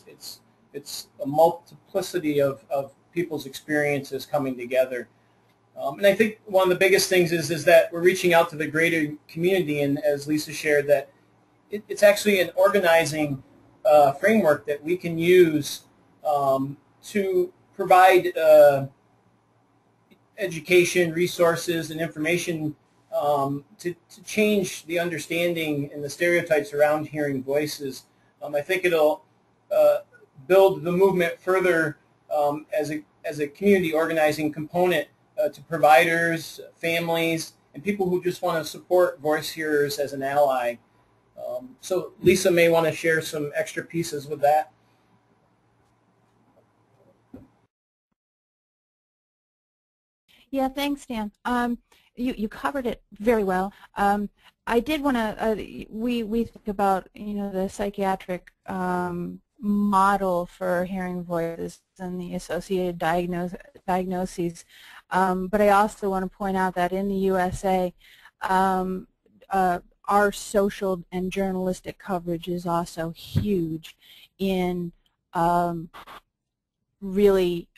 it's a multiplicity of people's experiences coming together. And I think one of the biggest things is that we're reaching out to the greater community, and as Lisa shared, that it's actually an organizing framework that we can use to provide education, resources, and information to change the understanding and the stereotypes around hearing voices. I think it'll build the movement further as a community organizing component to providers, families, and people who just want to support voice hearers as an ally. So Lisa may want to share some extra pieces with that. Yeah, thanks, Dan. You covered it very well. I did want to. We think about the psychiatric model for hearing voices and the associated diagnoses, but I also want to point out that in the USA, our social and journalistic coverage is also huge in really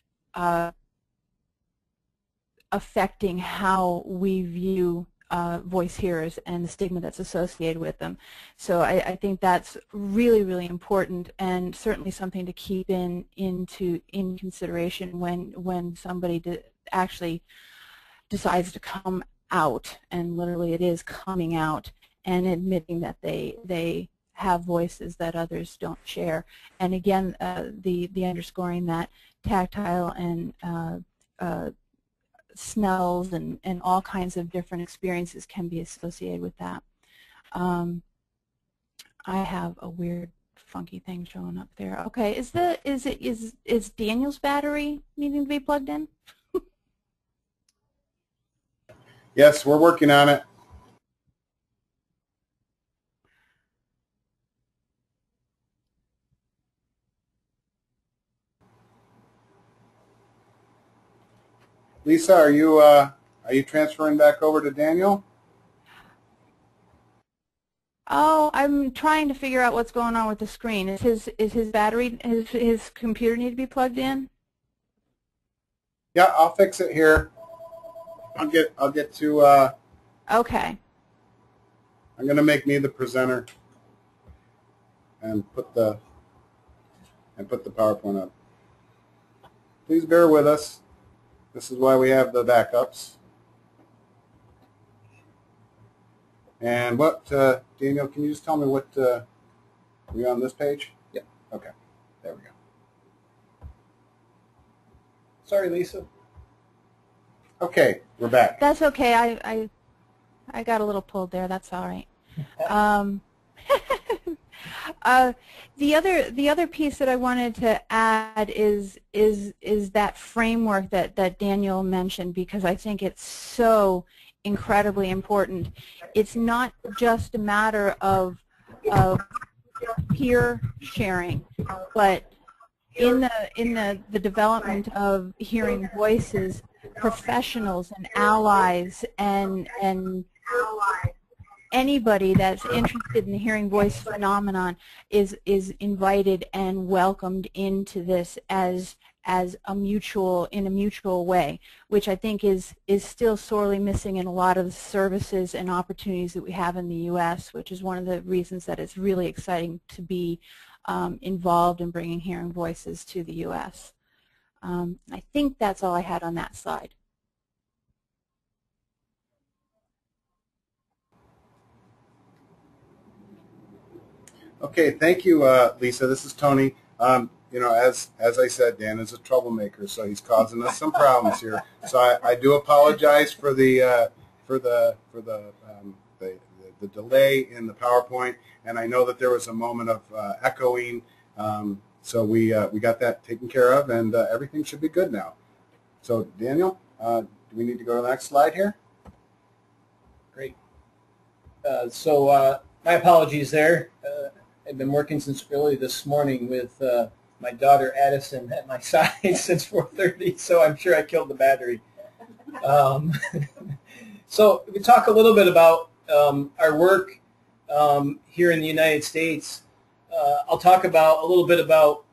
affecting how we view voice hearers and the stigma that's associated with them. So I think that's really, really important, and certainly something to keep in consideration when somebody actually decides to come out, and literally it is coming out and admitting that they have voices that others don't share. And again, the underscoring that tactile and smells and all kinds of different experiences can be associated with that. I have a weird funky thing showing up there. Okay, is Daniel's battery needing to be plugged in? Yes, we're working on it. Lisa, are you transferring back over to Daniel? Oh, I'm trying to figure out what's going on with the screen. Is his battery, his computer need to be plugged in? Yeah, I'll fix it here. I'll get to. Okay. I'm going to make me the presenter and put the PowerPoint up. Please bear with us. This is why we have the backups. And what, Daniel, can you just tell me what, are we on this page? Yep. Okay, there we go. Sorry, Lisa. Okay, we're back. That's okay. I got a little pulled there. That's all right. The other piece that I wanted to add is that framework that Daniel mentioned, because I think it's so incredibly important. It's not just a matter of peer sharing, but in the development of hearing voices, professionals and allies and anybody that's interested in the hearing voice phenomenon is invited and welcomed into this as a mutual way, which I think is still sorely missing in a lot of the services and opportunities that we have in the U.S., which is one of the reasons that it's really exciting to be involved in bringing hearing voices to the U.S. I think that's all I had on that slide. Okay, thank you, Lisa. This is Tony. You know, as I said, Dan is a troublemaker, so he's causing us some problems here. So I do apologize for the delay in the PowerPoint, and I know that there was a moment of echoing. So we got that taken care of, and everything should be good now. So Daniel, do we need to go to the next slide here? Great. My apologies there. I've been working since early this morning with my daughter Addison at my side since 4:30, so I'm sure I killed the battery. So we talk a little bit about our work here in the United States. I'll talk a little bit about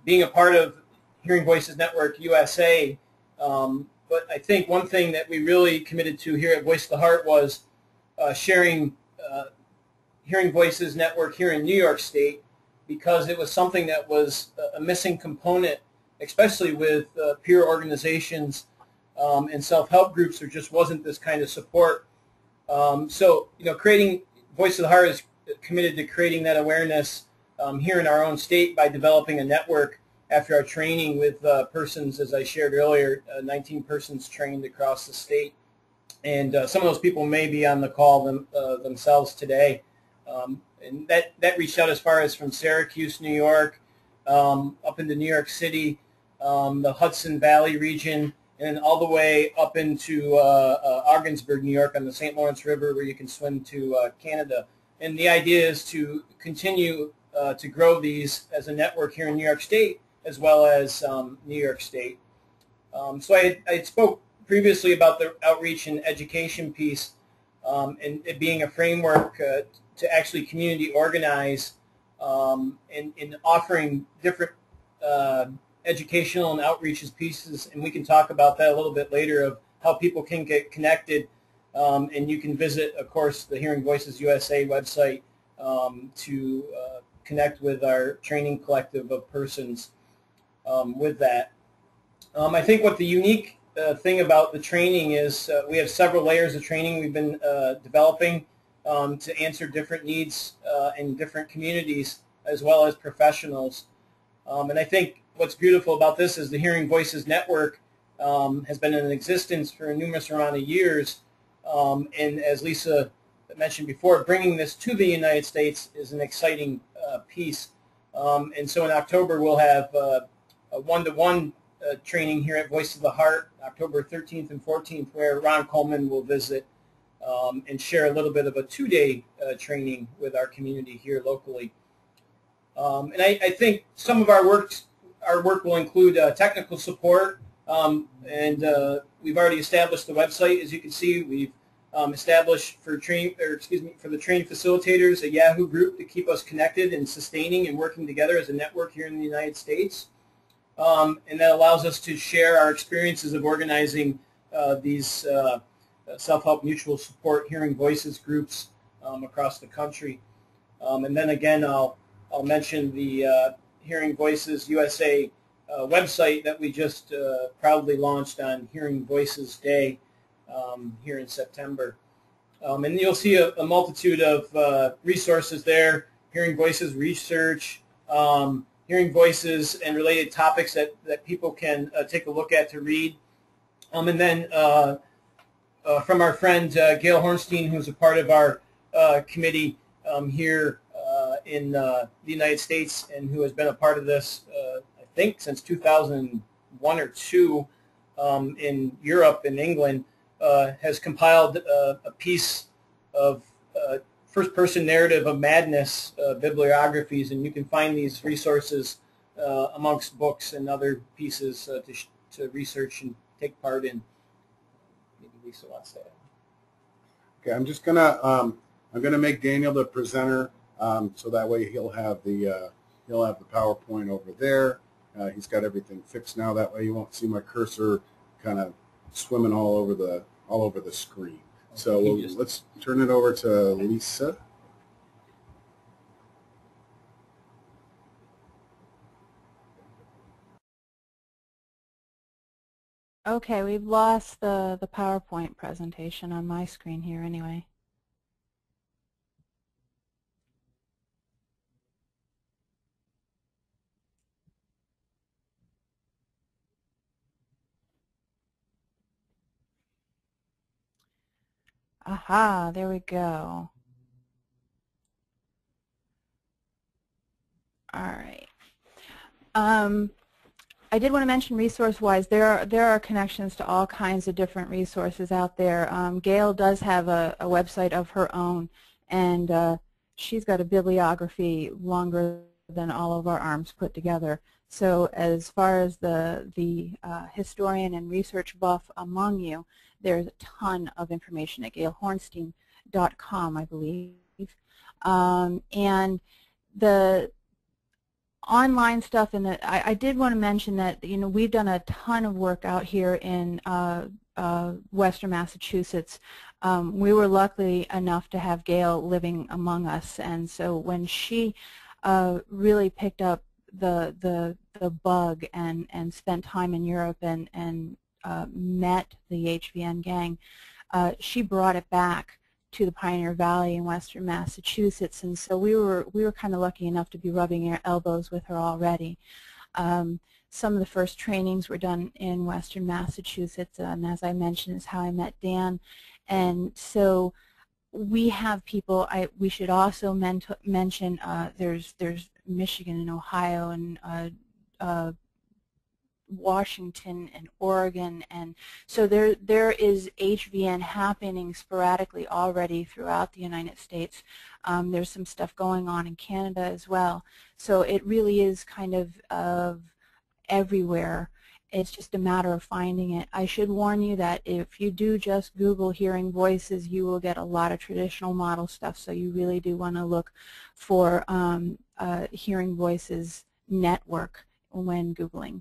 being a part of Hearing Voices Network USA. But I think one thing that we really committed to here at Voice of the Heart was sharing Hearing Voices Network here in New York State, because it was something that was a missing component, especially with peer organizations and self-help groups. There just wasn't this kind of support. So, creating Voice of the Heart is committed to creating that awareness here in our own state by developing a network after our training with persons, as I shared earlier, 19 persons trained across the state. And some of those people may be on the call themselves today. And that reached out as far as from Syracuse, New York, up into New York City, the Hudson Valley region, and all the way up into Ogdensburg, New York, on the St. Lawrence River, where you can swim to Canada. And the idea is to continue to grow these as a network here in New York State, as well as New York State. So I spoke previously about the outreach and education piece, and it being a framework to actually community organize and offering different educational and outreaches pieces, and we can talk about that a little bit later, of how people can get connected. And you can visit, of course, the Hearing Voices USA website to connect with our training collective of persons with that. I think what the unique thing about the training is we have several layers of training we've been developing to answer different needs in different communities as well as professionals. And I think what's beautiful about this is the Hearing Voices Network has been in existence for a numerous amount of years. And as Lisa mentioned before, bringing this to the United States is an exciting piece. And so in October, we'll have a one-to-one training here at Voice of the Heart, October 13th and 14th, where Ron Coleman will visit and share a little bit of a two-day training with our community here locally. And I think some of our work will include technical support, and we've already established the website. As you can see, we've established for the trained facilitators a Yahoo group to keep us connected and sustaining and working together as a network here in the United States. And that allows us to share our experiences of organizing these self-help mutual support Hearing Voices groups across the country. And then again, I'll mention the Hearing Voices USA website that we just proudly launched on Hearing Voices Day here in September. And you'll see a multitude of resources there: Hearing Voices research, Hearing Voices and related topics that people can take a look at to read. And then from our friend Gail Hornstein, who's a part of our committee here in the United States, and who has been a part of this, I think, since 2001 or 2 in Europe, in England, has compiled a piece of first-person narrative of madness bibliographies, and you can find these resources amongst books and other pieces to research and take part in. Maybe Lisa wants to add. Okay, I'm just gonna make Daniel the presenter, so that way he'll have the PowerPoint over there. He's got everything fixed now. That way you won't see my cursor kind of swimming all over the screen. So let's turn it over to Lisa. Okay, we've lost the PowerPoint presentation on my screen here anyway. Aha, there we go. All right. I did want to mention resource-wise, there are connections to all kinds of different resources out there. Gail does have a website of her own, and she's got a bibliography longer than all of our arms put together. So as far as the historian and research buff among you, there's a ton of information at gailhornstein.com, I believe. And online stuff, and I did want to mention that we've done a ton of work out here in Western Massachusetts. We were lucky enough to have Gail living among us, and so when she really picked up the bug and spent time in Europe and met the HVN gang, she brought it back to the Pioneer Valley in Western Massachusetts, and so we were kind of lucky enough to be rubbing our elbows with her already. Some of the first trainings were done in Western Massachusetts, and as I mentioned, is how I met Dan. And so we have people. We should also mention there's Michigan and Ohio and Washington and Oregon, and so there is HVN happening sporadically already throughout the United States. There's some stuff going on in Canada as well. So it really is kind of everywhere. It's just a matter of finding it. I should warn you that if you do just Google hearing voices, you will get a lot of traditional model stuff, so you really do want to look for hearing voices network when Googling.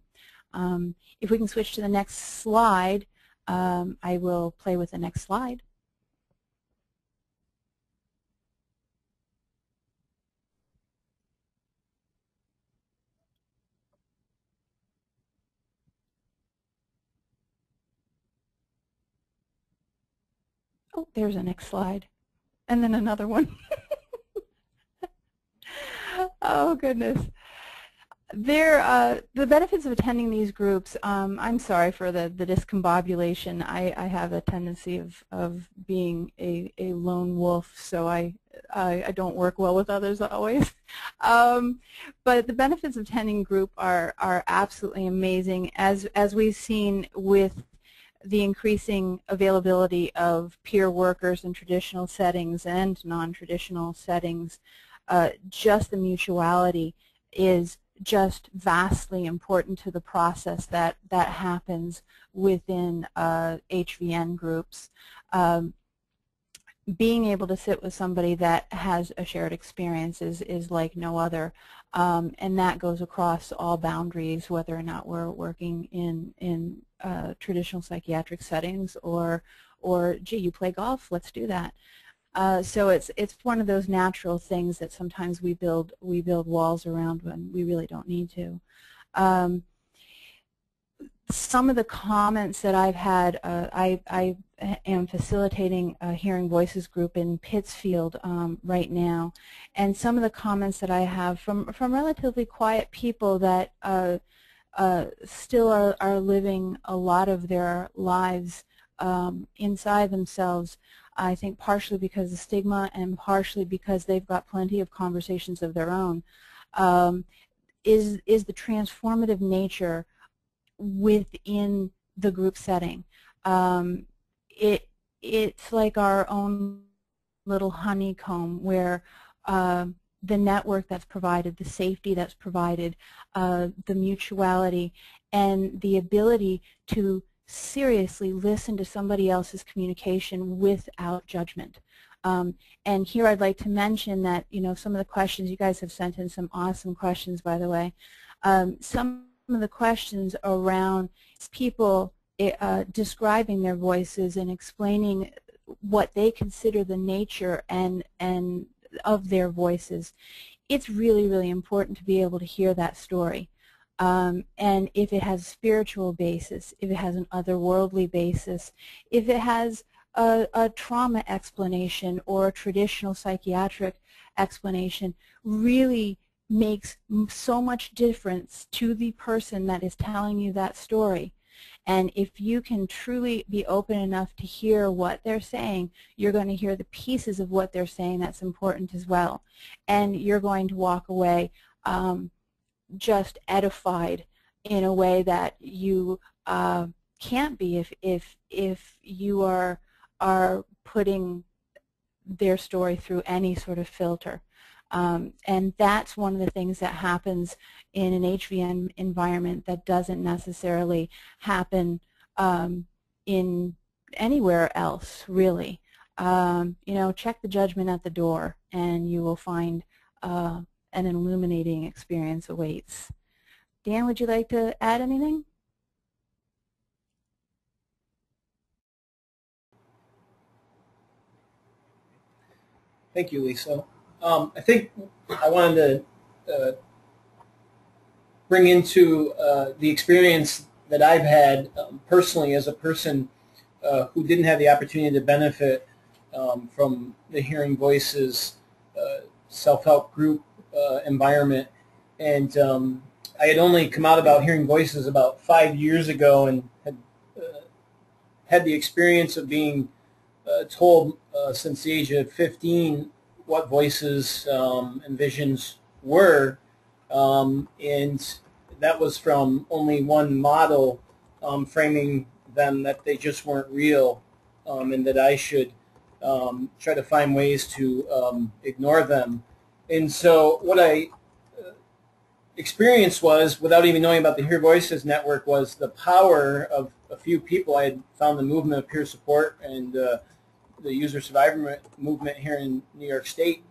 If we can switch to the next slide, I will play with the next slide. Oh, there's a next slide. And then another one. Oh, goodness. The benefits of attending these groups, I'm sorry for the discombobulation. I have a tendency of being a lone wolf, so I don't work well with others always. But the benefits of attending group are absolutely amazing, as we've seen with the increasing availability of peer workers in traditional settings and non-traditional settings. Just the mutuality is just vastly important to the process that happens within HVN groups. Being able to sit with somebody that has a shared experience is like no other, and that goes across all boundaries, whether or not we're working in traditional psychiatric settings or gee, you play golf, let's do that. So it's one of those natural things that sometimes we build walls around when we really don't need to. Some of the comments that I've had, I am facilitating a Hearing Voices group in Pittsfield right now, and some of the comments that I have from relatively quiet people that still are living a lot of their lives inside themselves, I think partially because of stigma and partially because they've got plenty of conversations of their own, is the transformative nature within the group setting. It's like our own little honeycomb where the network that's provided, the safety that's provided, the mutuality, and the ability to seriously listen to somebody else's communication without judgment. And here I'd like to mention that, some of the questions, you guys have sent in some awesome questions, by the way. Some of the questions around people describing their voices and explaining what they consider the nature and of their voices. It's really, really important to be able to hear that story. And if it has a spiritual basis, if it has an otherworldly basis, if it has a trauma explanation or a traditional psychiatric explanation, really makes so much difference to the person that is telling you that story. And if you can truly be open enough to hear what they're saying, you're going to hear the pieces of what they're saying that's important as well. And you're going to walk away just edified in a way that you can't be if you are putting their story through any sort of filter. And that's one of the things that happens in an HVN environment that doesn't necessarily happen in anywhere else, really. Check the judgment at the door, and you will find and an illuminating experience awaits. Dan, would you like to add anything? Thank you, Lisa. I think I wanted to bring into the experience that I've had personally as a person who didn't have the opportunity to benefit from the Hearing Voices self-help group environment. And I had only come out about Hearing Voices about 5 years ago and had the experience of being told since the age of 15 what voices and visions were, and that was from only one model framing them that they just weren't real, and that I should try to find ways to ignore them. And so what I experienced was, without even knowing about the Hear Voices network, was the power of a few people. I had found the movement of peer support and the user survivor movement here in New York State,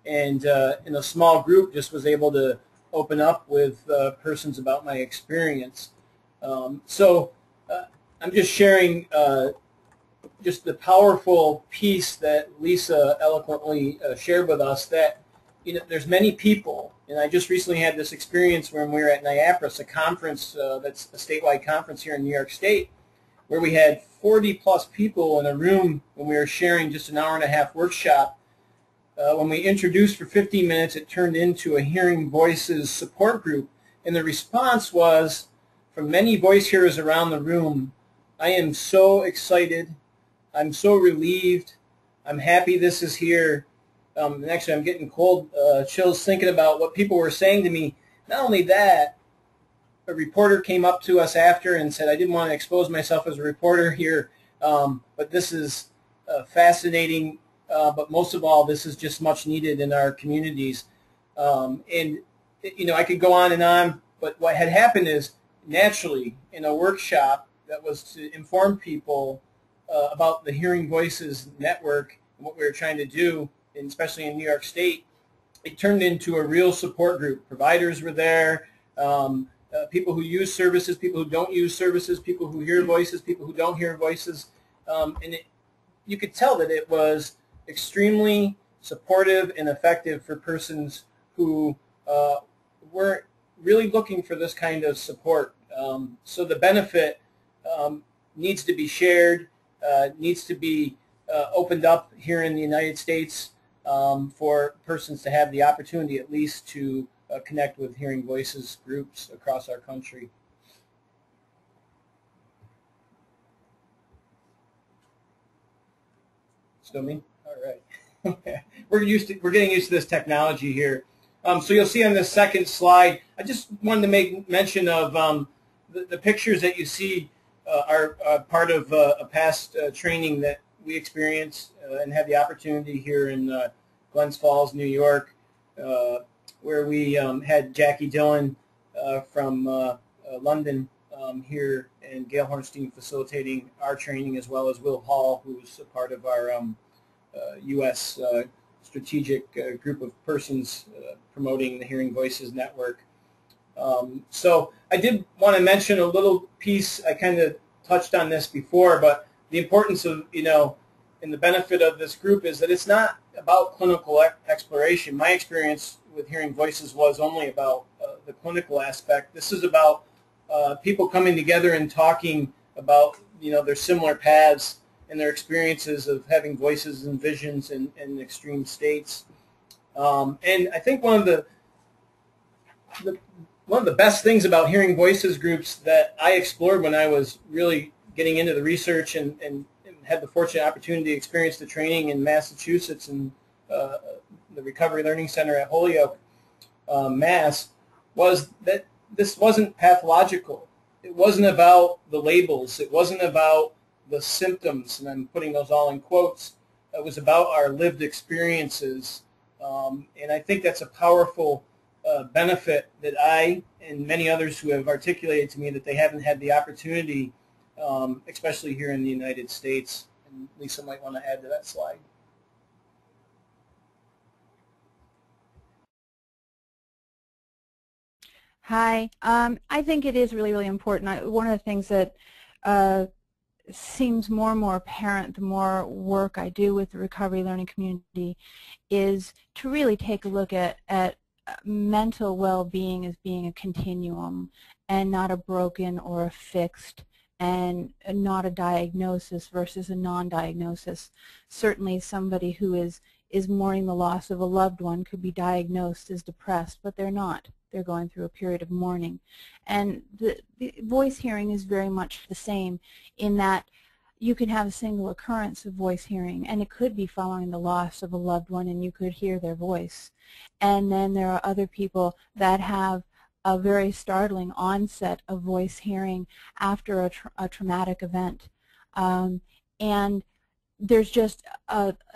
and in a small group just was able to open up with persons about my experience. So I'm just sharing just the powerful piece that Lisa eloquently shared with us, that there's many people, and I just recently had this experience when we were at NIAPRIS, a conference that's a statewide conference here in New York State, where we had 40-plus people in a room when we were sharing just an hour-and-a-half workshop. When we introduced for 15 minutes, it turned into a Hearing Voices support group, and the response was from many voice hearers around the room, "I am so excited, I'm so relieved, I'm happy this is here." And actually, I'm getting cold chills thinking about what people were saying to me. Not only that, a reporter came up to us after and said, "I didn't want to expose myself as a reporter here, but this is fascinating, but most of all, this is just much needed in our communities." And, I could go on, but what had happened is, naturally, in a workshop that was to inform people about the Hearing Voices network and what we were trying to do, and especially in New York State, it turned into a real support group. Providers were there, people who use services, people who don't use services, people who hear voices, people who don't hear voices, and you could tell that it was extremely supportive and effective for persons who weren't really looking for this kind of support. So the benefit needs to be shared, needs to be opened up here in the United States for persons to have the opportunity at least to connect with Hearing Voices groups across our country. Still me? All right. We're getting used to this technology here. So you'll see on this second slide, I just wanted to make mention of the pictures that you see are part of a past training that we experienced and had the opportunity here in Glens Falls, New York, where we had Jackie Dillon from London here, and Gail Hornstein facilitating our training, as well as Will Hall, who's a part of our U.S. strategic group of persons promoting the Hearing Voices Network. So I did want to mention a little piece. I kind of touched on this before, but the importance of, and the benefit of this group is that it's not about clinical exploration. My experience with Hearing Voices was only about the clinical aspect. This is about people coming together and talking about, their similar paths and their experiences of having voices and visions in extreme states. And I think one of the best things about Hearing Voices groups that I explored when I was really getting into the research and had the fortunate opportunity to experience the training in Massachusetts and the Recovery Learning Center at Holyoke, Mass, was that this wasn't pathological. It wasn't about the labels. It wasn't about the symptoms, and I'm putting those all in quotes. It was about our lived experiences, and I think that's a powerful benefit that I and many others who have articulated to me that they haven't had the opportunity, especially here in the United States. And Lisa might want to add to that slide. Hi. I think it is really, really important. One of the things that seems more and more apparent the more work I do with the recovery learning community is to really take a look at mental well-being as being a continuum and not a broken or a fixed and not a diagnosis versus a non-diagnosis. Certainly somebody who is mourning the loss of a loved one could be diagnosed as depressed, but they're not. They're going through a period of mourning. And the voice hearing is very much the same in that you can have a single occurrence of voice hearing, and it could be following the loss of a loved one, and you could hear their voice. And then there are other people that have a very startling onset of voice hearing after a traumatic event. And there's just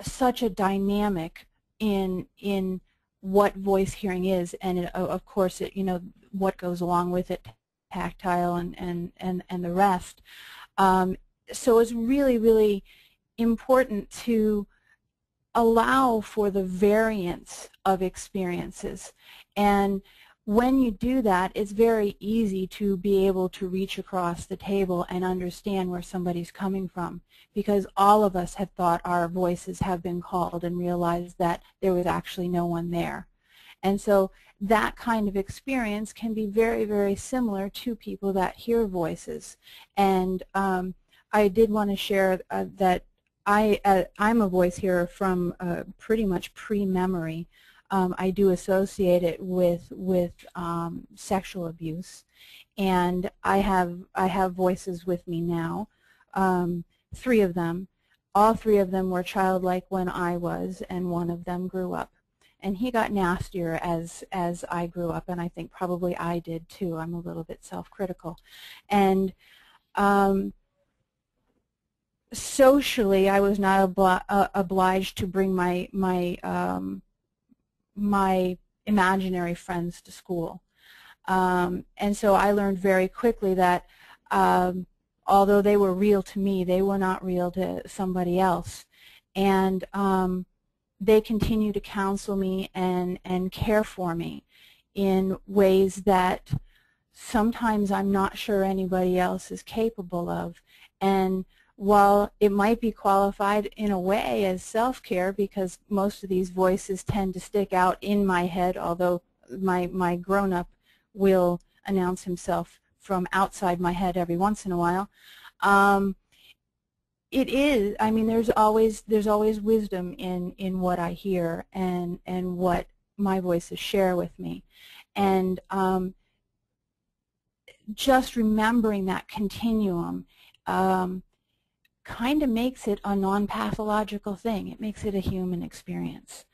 such a dynamic in what voice hearing is, and of course, what goes along with it, tactile and the rest. So it's really, really important to allow for the variance of experiences. And when you do that, it's very easy to be able to reach across the table and understand where somebody's coming from, because all of us have thought our voices have been called and realized that there was actually no one there. And so that kind of experience can be very, very similar to people that hear voices. And I did want to share that I'm a voice hearer from pretty much pre-memory. I do associate it with sexual abuse, and I have voices with me now, 3 of them. All 3 of them were childlike when I was, and one of them grew up. And he got nastier as I grew up, and I think probably I did too. I'm a little bit self-critical. And socially, I was not obliged to bring my imaginary friends to school. And so I learned very quickly that although they were real to me, they were not real to somebody else. And they continue to counsel me and care for me in ways that sometimes I'm not sure anybody else is capable of. And while it might be qualified in a way as self-care, because most of these voices tend to stick out in my head, although my grown-up will announce himself from outside my head every once in a while, it is, I mean, there's always wisdom in what I hear and what my voices share with me. And just remembering that continuum kind of makes it a non-pathological thing. It makes it a human experience.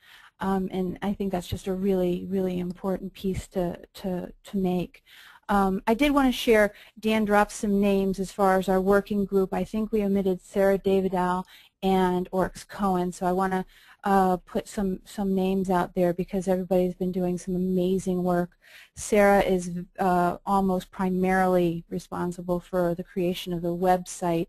And I think that's just a really, really important piece to make. I did want to share, Dan dropped some names as far as our working group. I think we omitted Sarah Davidal and Orix Cohen, so I want to put some names out there because everybody's been doing some amazing work. Sarah is almost primarily responsible for the creation of the website,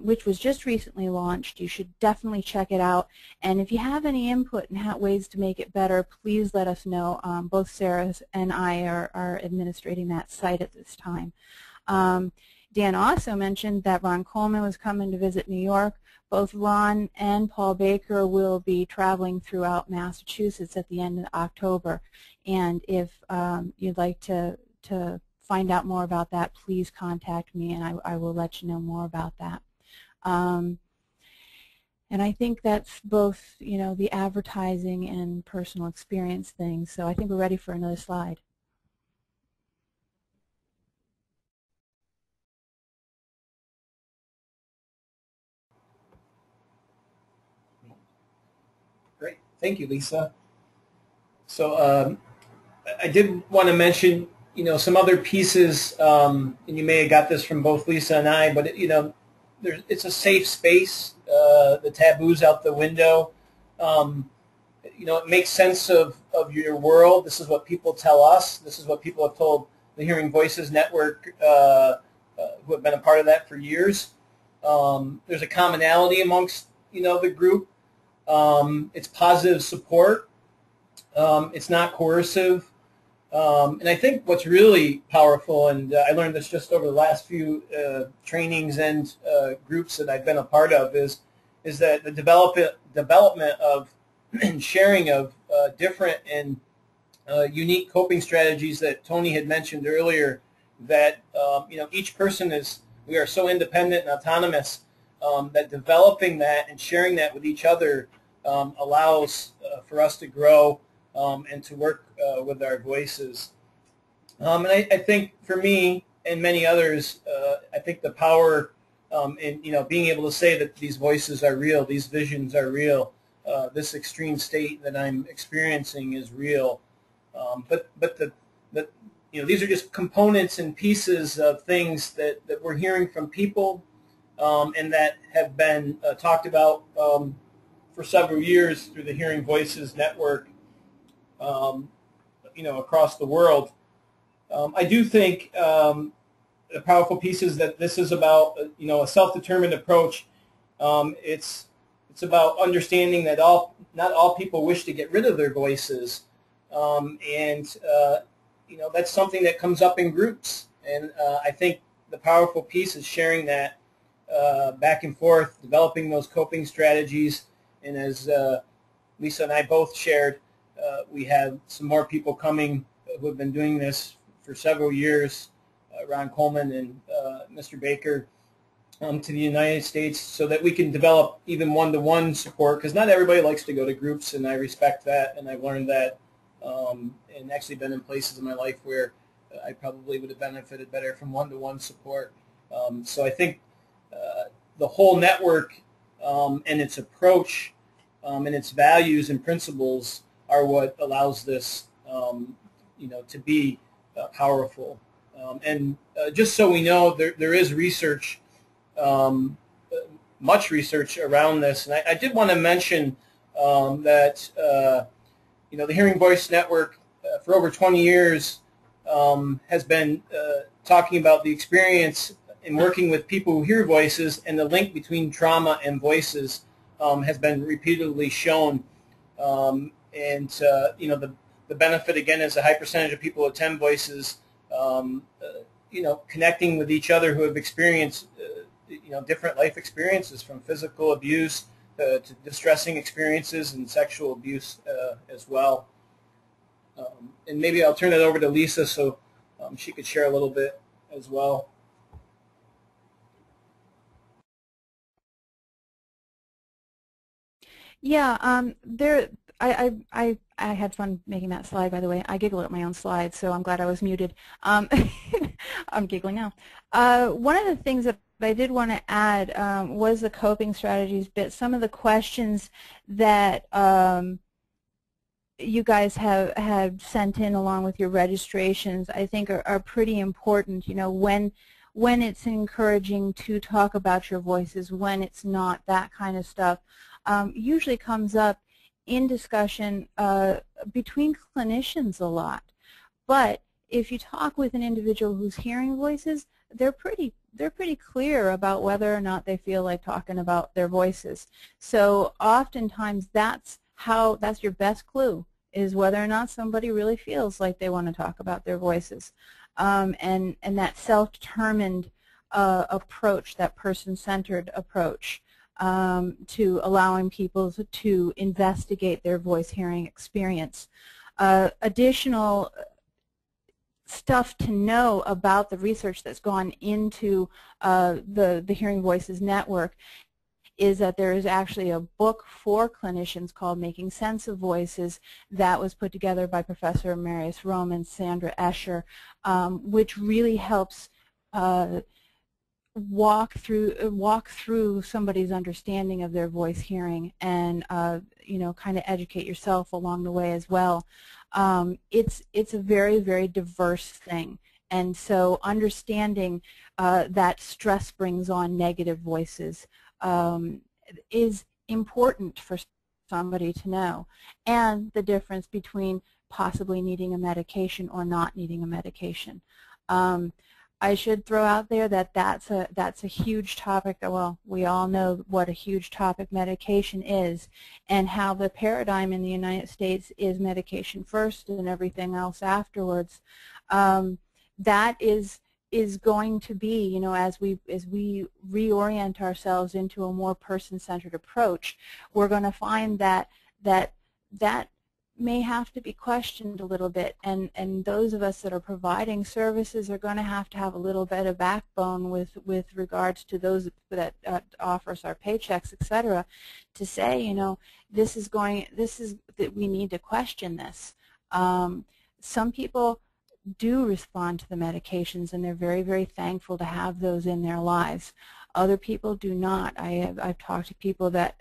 which was just recently launched. You should definitely check it out. And if you have any input and ways to make it better, please let us know. Both Sarah and I are administrating that site at this time. Dan also mentioned that Ron Coleman was coming to visit New York. Both Ron and Paul Baker will be traveling throughout Massachusetts at the end of October. And if you'd like to find out more about that, please contact me and I will let you know more about that. And I think that's both, the advertising and personal experience things. So I think we're ready for another slide. Great. Thank you, Lisa. So I did want to mention, some other pieces, and you may have got this from both Lisa and I, but, it's a safe space. The taboos out the window. It makes sense of your world. This is what people tell us. This is what people have told the Hearing Voices Network, who have been a part of that for years. There's a commonality amongst, the group. It's positive support. It's not coercive. And I think what's really powerful, and I learned this just over the last few trainings and groups that I've been a part of, is that the development of and sharing of different and unique coping strategies that Tony had mentioned earlier. That each person we are so independent and autonomous that developing that and sharing that with each other allows for us to grow and to work with our voices. And I think for me and many others, I think the power in being able to say that these voices are real, these visions are real, this extreme state that I'm experiencing is real. But these are just components and pieces of things that we're hearing from people and that have been talked about for several years through the Hearing Voices Network, across the world. I do think the powerful piece is that this is about a self-determined approach. It's about understanding that not all people wish to get rid of their voices, and that's something that comes up in groups. And I think the powerful piece is sharing that back and forth, developing those coping strategies. And as Lisa and I both shared, we have some more people coming who have been doing this for several years, Ron Coleman and Mr. Baker, to the United States, so that we can develop even one-to-one support, because not everybody likes to go to groups, and I respect that, and I've learned that, and actually been in places in my life where I probably would have benefited better from one-to-one support. So I think the whole network and its approach and its values and principles are what allows this to be powerful. And just so we know, there is research, much research around this. And I did want to mention that the Hearing Voice Network for over 20 years has been talking about the experience in working with people who hear voices, and the link between trauma and voices has been repeatedly shown. The benefit, again, is a high percentage of people who attend voices, connecting with each other who have experienced, different life experiences, from physical abuse to distressing experiences and sexual abuse as well. And maybe I'll turn it over to Lisa so she could share a little bit as well. Yeah, I had fun making that slide, by the way. I giggle at my own slides, so I'm glad I was muted. I'm giggling now. One of the things that I did want to add was the coping strategies bit. Some of the questions that you guys have sent in along with your registrations, I think are pretty important. When it's encouraging to talk about your voices, when it's not, that kind of stuff usually comes up in discussion between clinicians a lot. But if you talk with an individual who's hearing voices, they're pretty clear about whether or not they feel like talking about their voices. So oftentimes that's your best clue, is whether or not somebody really feels like they want to talk about their voices. And that self-determined approach, that person-centered approach, to allowing people to investigate their voice hearing experience. Additional stuff to know about the research that's gone into the Hearing Voices Network is that there is actually a book for clinicians called Making Sense of Voices that was put together by Professor Marius Rome and Sandra Escher, which really helps walk through somebody's understanding of their voice hearing, and kind of educate yourself along the way as well. It's a very, very diverse thing, and so understanding that stress brings on negative voices is important for somebody to know, and the difference between possibly needing a medication or not needing a medication. I should throw out there that that's a huge topic. Well, we all know what a huge topic medication is, and how the paradigm in the United States is medication first and everything else afterwards. That is going to be, you know, as we reorient ourselves into a more person-centered approach, we're going to find that may have to be questioned a little bit, and those of us that are providing services are going to have a little bit of backbone with regards to those that offer us our paychecks, etc., to say, you know, that we need to question this. Some people do respond to the medications, and they're very, very thankful to have those in their lives. Other people do not. I've talked to people that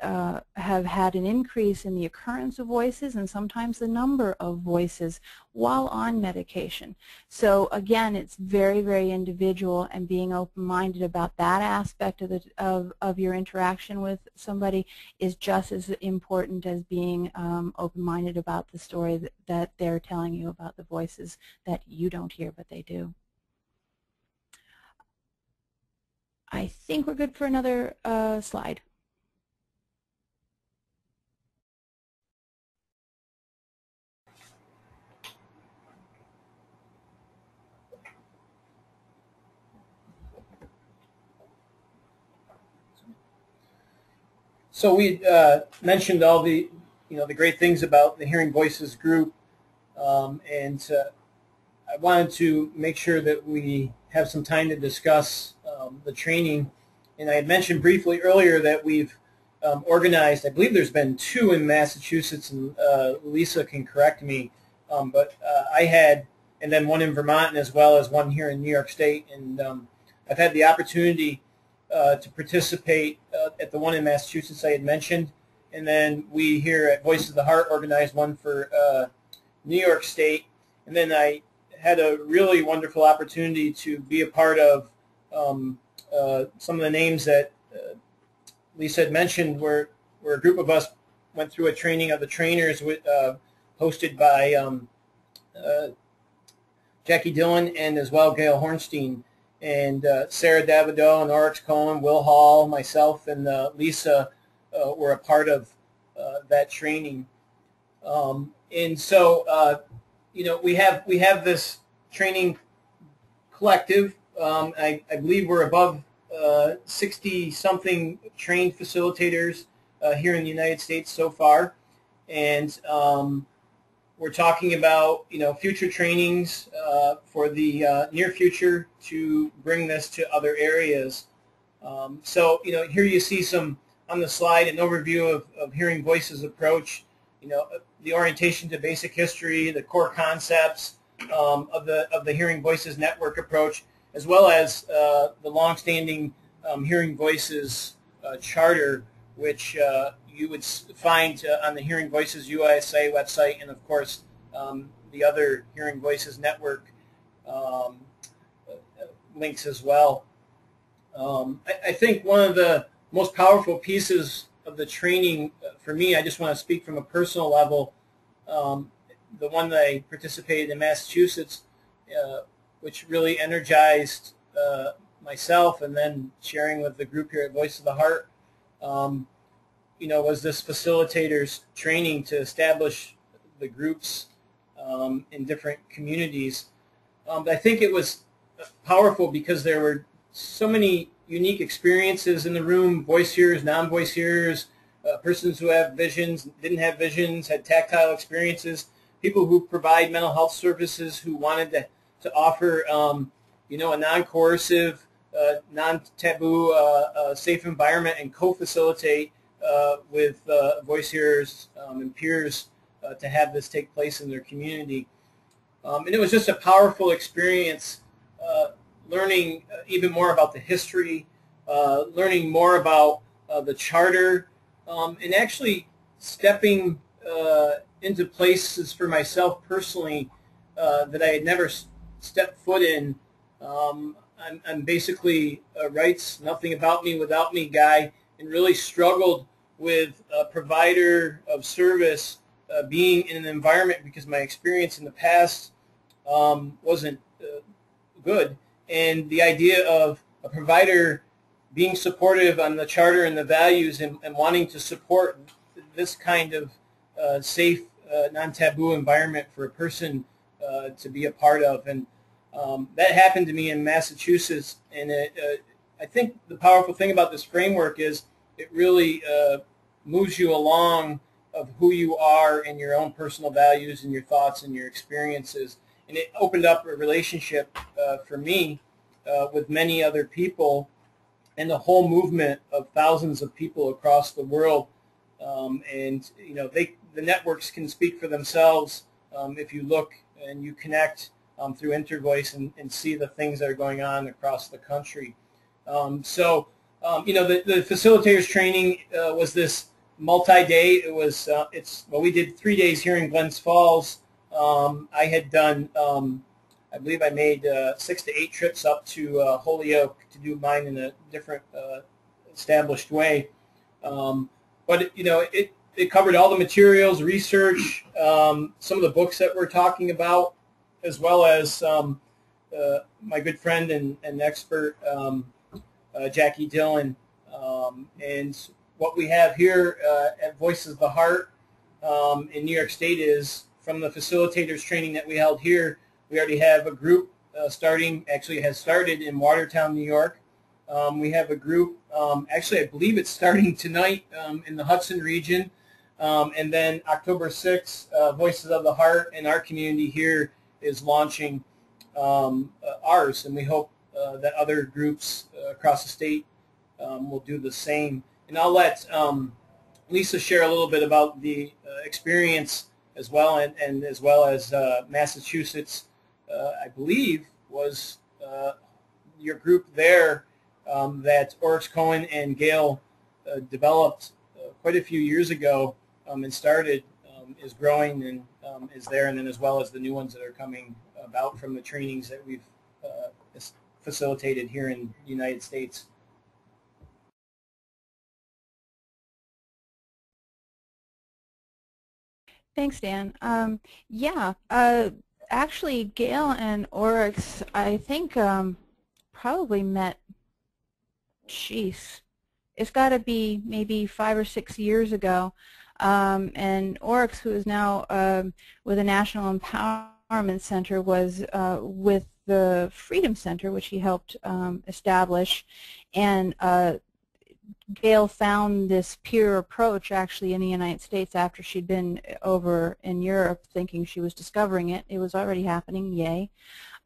have had an increase in the occurrence of voices and sometimes the number of voices while on medication. So again, it's very, very individual, and being open-minded about that aspect of your interaction with somebody is just as important as being open-minded about the story that they're telling you about the voices that you don't hear but they do. I think we're good for another slide. So we mentioned all the, the great things about the Hearing Voices group, and I wanted to make sure that we have some time to discuss the training. And I had mentioned briefly earlier that we've organized, I believe there's been 2 in Massachusetts, and Lisa can correct me, but I had, and then 1 in Vermont, as well as 1 here in New York State. And I've had the opportunity to participate at the 1 in Massachusetts I had mentioned. And then we here at Voice of the Heart organized 1 for New York State. And then I had a really wonderful opportunity to be a part of some of the names that Lisa had mentioned, where a group of us went through a training of the trainers hosted by Jackie Dillon and as well Gail Hornstein, and Sarah Davidow and Oryx Cohen, Will Hall, myself, and Lisa were a part of that training. And so we have this training collective. I believe we're above 60-something trained facilitators here in the United States so far, and we're talking about future trainings for the near future to bring this to other areas. So here you see some on the slide an overview of Hearing Voices approach. The orientation to basic history, the core concepts of the Hearing Voices network approach, as well as the longstanding Hearing Voices charter, which you would find on the Hearing Voices USA website, and of course the other Hearing Voices network links as well. I think one of the most powerful pieces of the training for me, I just want to speak from a personal level, the one that I participated in Massachusetts, which really energized myself, and then sharing with the group here at Voice of the Heart, was this facilitators training to establish the groups in different communities. But I think it was powerful because there were so many unique experiences in the room: voice hearers, non-voice hearers, persons who have visions, didn't have visions, had tactile experiences, people who provide mental health services who wanted to offer a non-coercive, non-taboo, safe environment, and co-facilitate with voice hearers and peers to have this take place in their community. And it was just a powerful experience, learning even more about the history, learning more about the charter, and actually stepping into places for myself personally that I had never stepped foot in. I'm basically a Wrights, nothing about me without me guy, and really struggled with a provider of service being in an environment because my experience in the past wasn't good, and the idea of a provider being supportive on the charter and the values and wanting to support this kind of safe, non-taboo environment for a person to be a part of. And that happened to me in Massachusetts, and I think the powerful thing about this framework is it really moves you along of who you are and your own personal values and your thoughts and your experiences. And it opened up a relationship for me with many other people and the whole movement of thousands of people across the world. And you know, the networks can speak for themselves if you look and you connect through InterVoice and see the things that are going on across the country. You know, the facilitators training was this multi-day. It was well, we did 3 days here in Glens Falls. I had done, I believe I made 6 to 8 trips up to Holyoke to do mine in a different established way. But you know, it covered all the materials, research, some of the books that we're talking about, as well as my good friend and expert Jackie Dillon. And what we have here at Voices of the Heart in New York State is from the facilitators training that we held here. We already have a group starting, actually has started in Watertown, New York. We have a group, actually I believe it's starting tonight in the Hudson region. And then October 6th, Voices of the Heart in our community here is launching ours, and we hope that other groups across the state will do the same. And I'll let Lisa share a little bit about the experience as well, and as well as Massachusetts, I believe, was your group there that Oryx Cohen and Gail developed quite a few years ago and started, is growing and is there, and then as well as the new ones that are coming about from the trainings that we've facilitated here in the United States. Thanks, Dan. Yeah, actually, Gail and Oryx, I think, probably met, jeez, it's got to be maybe 5 or 6 years ago. And Oryx, who is now with the National Empowerment Center, was with the Freedom Center, which he helped establish. And Gail found this peer approach actually in the United States after she'd been over in Europe thinking she was discovering it. It was already happening, yay.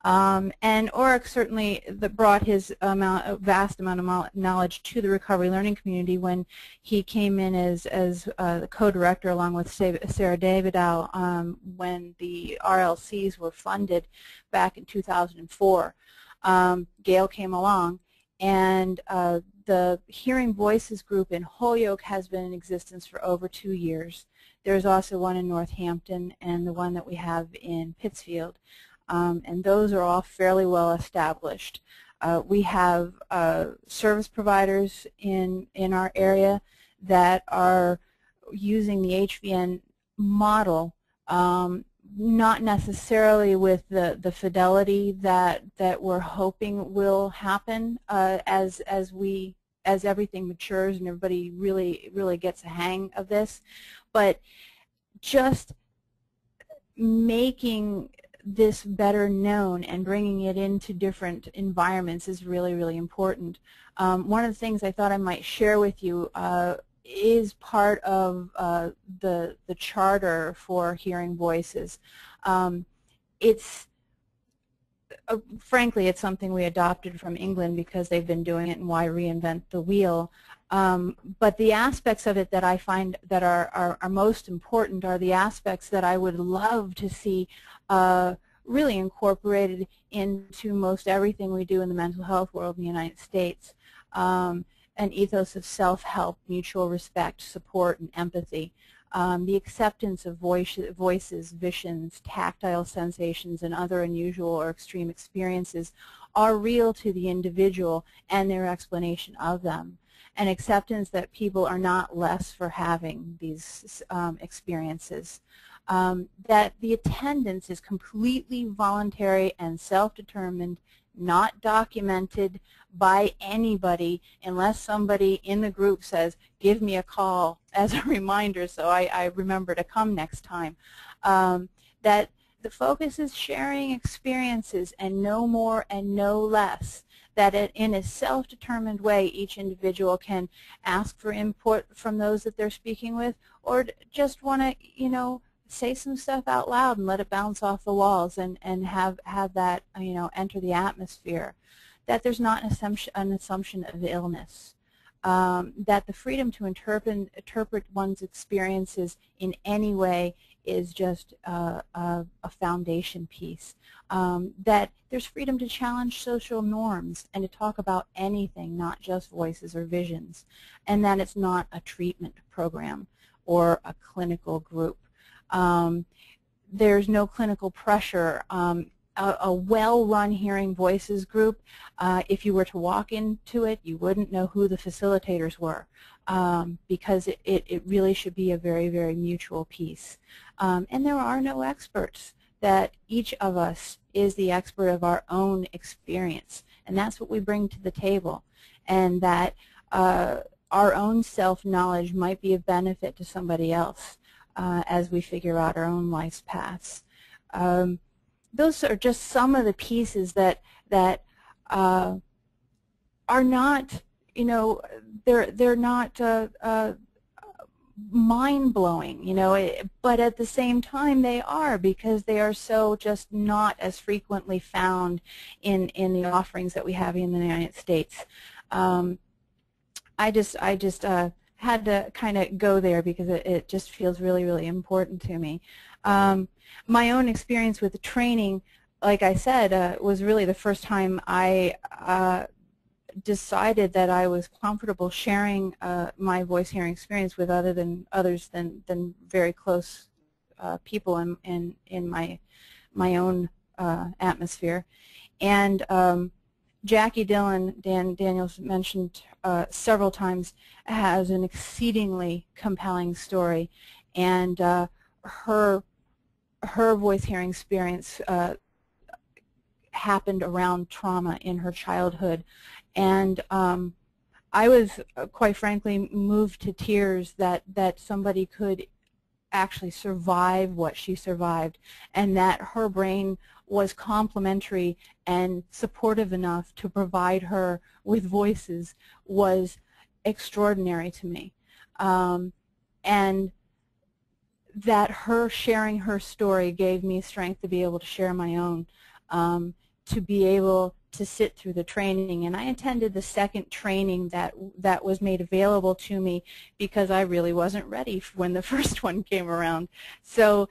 And Oryx certainly brought his vast amount of knowledge to the recovery learning community when he came in as the co-director along with Sarah Davidow when the RLCs were funded back in 2004. Gail came along, and the Hearing Voices group in Holyoke has been in existence for over 2 years. There's also one in Northampton and the one that we have in Pittsfield. And those are all fairly well established. We have service providers in our area that are using the HVN model, not necessarily with the fidelity that we're hoping will happen as everything matures and everybody really gets a hang of this, but just making this better known and bringing it into different environments is really important. One of the things I thought I might share with you is part of the charter for Hearing Voices. Frankly, it's something we adopted from England because they've been doing it, and why reinvent the wheel? But the aspects of it that I find that are most important are the aspects that I would love to see really incorporated into most everything we do in the mental health world in the United States. An ethos of self-help, mutual respect, support, and empathy. The acceptance of voices, visions, tactile sensations, and other unusual or extreme experiences are real to the individual and their explanation of them. An acceptance that people are not less for having these experiences. That the attendance is completely voluntary and self-determined, not documented by anybody unless somebody in the group says, give me a call as a reminder so I remember to come next time. That the focus is sharing experiences and no more and no less. That in a self-determined way each individual can ask for input from those that they're speaking with, or just want to, you know, say some stuff out loud and let it bounce off the walls and have that, you know, enter the atmosphere. That there's not an assumption of illness. That the freedom to interpret one's experiences in any way is just a foundation piece. That there's freedom to challenge social norms and to talk about anything, not just voices or visions. And that it's not a treatment program or a clinical group. There's no clinical pressure. A well-run Hearing Voices group, if you were to walk into it, you wouldn't know who the facilitators were, because it really should be a very, very mutual piece. And there are no experts. That each of us is the expert of our own experience, and that's what we bring to the table. And that our own self-knowledge might be of benefit to somebody else as we figure out our own life's paths. Those are just some of the pieces that are not, you know, they're not mind-blowing, you know, but at the same time they are, because they are so just not as frequently found in the offerings that we have in the United States. I just had to kind of go there because it just feels really, really important to me. My own experience with the training, like I said, was really the first time I decided that I was comfortable sharing my voice hearing experience with others than very close people in my own atmosphere. And Jackie Dillon, Daniel's mentioned several times, has an exceedingly compelling story, and her voice hearing experience happened around trauma in her childhood. And I was, quite frankly, moved to tears that somebody could actually survive what she survived, and that her brain was complementary and supportive enough to provide her with voices was extraordinary to me. And that her sharing her story gave me strength to be able to share my own, to be able to sit through the training. And I attended the second training that was made available to me because I really wasn't ready when the first one came around. So,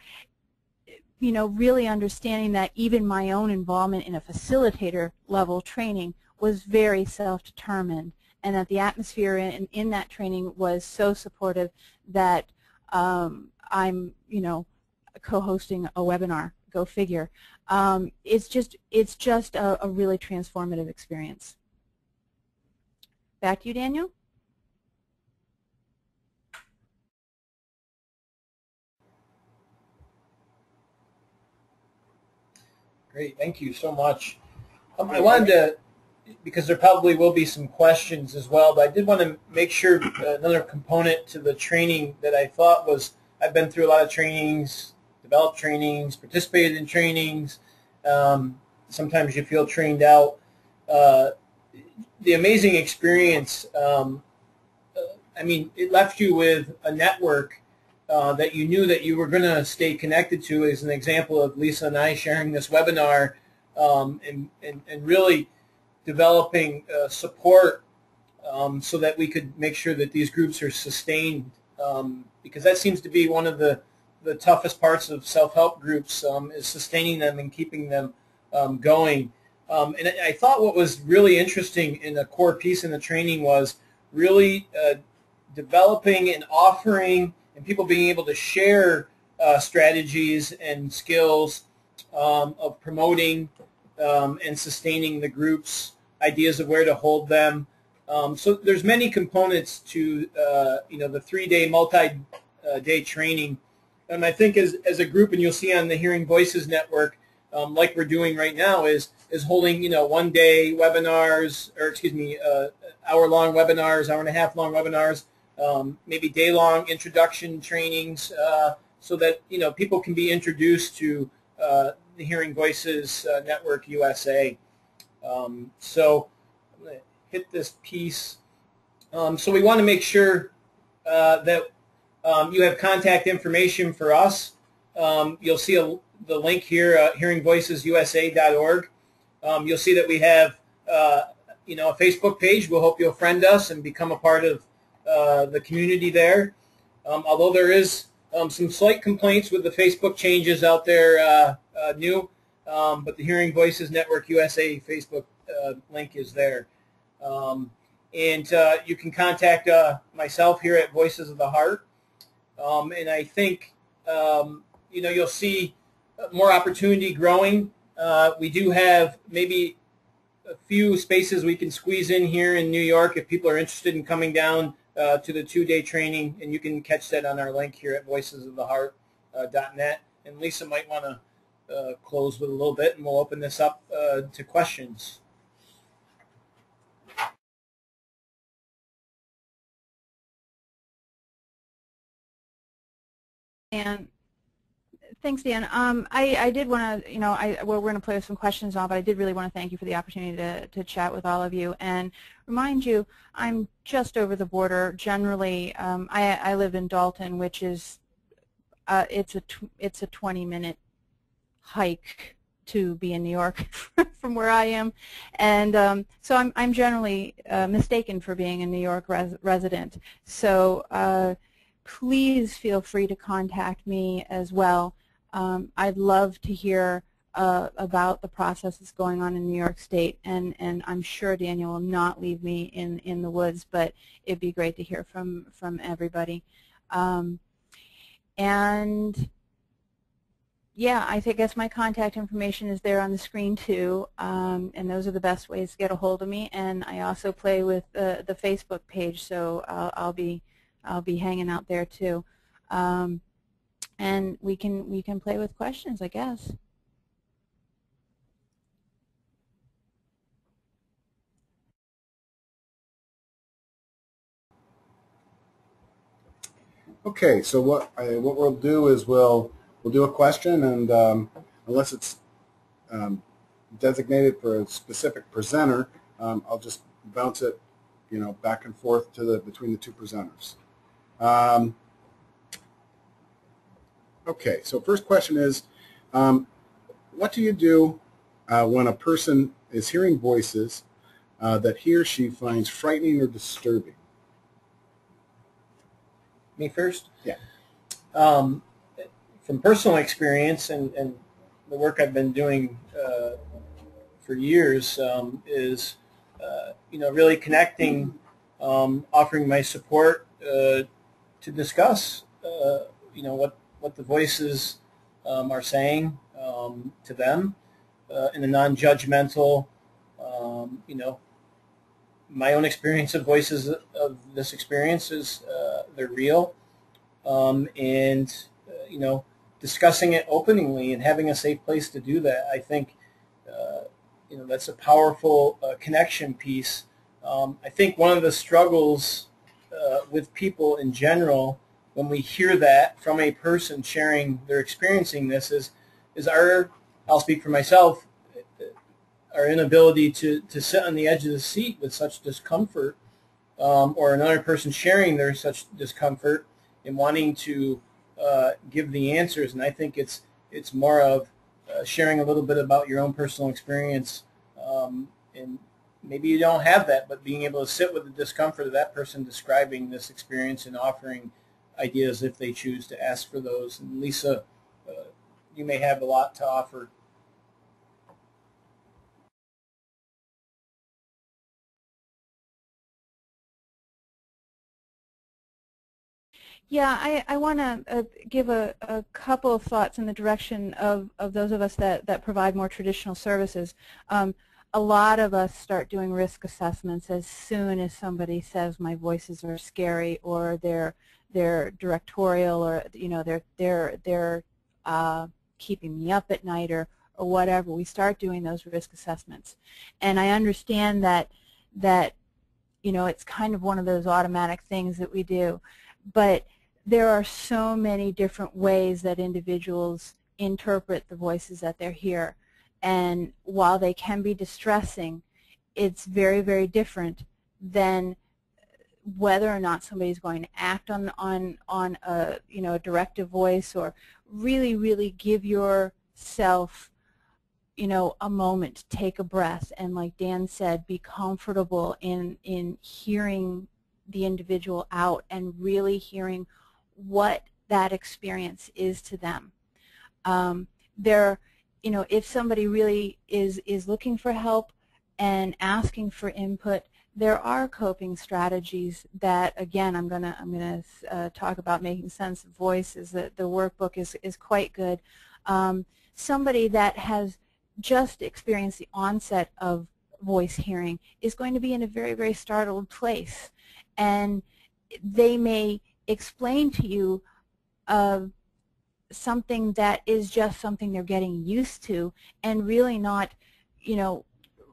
you know, really understanding that even my own involvement in a facilitator level training was very self-determined, and that the atmosphere in that training was so supportive that I'm, you know, co-hosting a webinar. Go figure. It's just a really transformative experience. Back to you, Daniel. Great, thank you so much. I wanted to, because there probably will be some questions as well, but I did want to make sure another component to the training that I thought was, I've been through a lot of trainings, developed trainings, participated in trainings. Sometimes you feel trained out. The amazing experience, I mean, it left you with a network that you knew that you were going to stay connected to, as an example of Lisa and I sharing this webinar, and really developing support so that we could make sure that these groups are sustained, because that seems to be one of the toughest parts of self-help groups, is sustaining them and keeping them going. And I thought what was really interesting in a core piece in the training was really developing and offering and people being able to share strategies and skills of promoting and sustaining the groups, ideas of where to hold them. So there's many components to you know, the 3-day multi-day training. And I think as a group, and you'll see on the Hearing Voices Network, like we're doing right now, is is holding, one-day webinars, or excuse me, hour-long webinars, hour-and-a-half long webinars, maybe day-long introduction trainings, so that people can be introduced to the Hearing Voices Network USA. So I'm going to hit this piece. So we want to make sure that you have contact information for us. You'll see the link here, hearingvoicesusa.org. You'll see that we have a Facebook page. We'll hope you'll friend us and become a part of the community there. Although there is some slight complaints with the Facebook changes out there new, but the Hearing Voices Network USA Facebook link is there. And you can contact myself here at Voices of the Heart. And I think, you'll see more opportunity growing. We do have maybe a few spaces we can squeeze in here in New York if people are interested in coming down to the 2-day training, and you can catch that on our link here at voicesoftheheart.net. And Lisa might want to close with a little bit, and we'll open this up to questions. And thanks, Dan. I did want to, we're going to play with some questions now, but I did really want to thank you for the opportunity to chat with all of you and remind you I'm just over the border. Generally, I live in Dalton, which is it's a 20-minute hike to be in New York from where I am, and so I'm generally mistaken for being a New York resident. So please feel free to contact me as well. I'd love to hear about the processes going on in New York State, and I'm sure Daniel will not leave me in the woods, but it'd be great to hear from everybody. And yeah, I guess my contact information is there on the screen too, and those are the best ways to get a hold of me. And I also play with the Facebook page, so I'll be hanging out there too, and we can play with questions, I guess. Okay, so what we'll do is we'll do a question, and unless it's designated for a specific presenter, I'll just bounce it, back and forth to between the two presenters. Okay, so first question is, what do you do when a person is hearing voices that he or she finds frightening or disturbing? Me first? Yeah. From personal experience and the work I've been doing for years is, really connecting, offering my support to discuss, what the voices are saying to them in a non-judgmental, my own experience of voices of this experience is they're real, and discussing it openly and having a safe place to do that. I think that's a powerful connection piece. I think one of the struggles with people in general when we hear that from a person sharing they're experiencing this is I'll speak for myself, our inability to sit on the edge of the seat with such discomfort, or another person sharing their such discomfort and wanting to give the answers. And I think it's more of sharing a little bit about your own personal experience, and maybe you don't have that, but being able to sit with the discomfort of that person describing this experience and offering ideas if they choose to ask for those. And Lisa, you may have a lot to offer. Yeah, I want to give a couple of thoughts in the direction of those of us that provide more traditional services. A lot of us start doing risk assessments as soon as somebody says my voices are scary, or they're directorial, or they're keeping me up at night, or or whatever, we start doing those risk assessments. And I understand that you know, it's kind of one of those automatic things that we do, but there are so many different ways that individuals interpret the voices that they hear. And while they can be distressing, it's very, very different than whether or not somebody's going to act on a, you know, a directive voice, or really give yourself, you know, a moment, take a breath, and like Dan said, be comfortable in hearing the individual out and really hearing what that experience is to them. You know, if somebody really is looking for help and asking for input, there are coping strategies that, again, I'm gonna talk about making sense of voices. The workbook is quite good. Somebody that has just experienced the onset of voice hearing is going to be in a very, very startled place, and they may explain to you something that is just something they're getting used to, and really not, you know,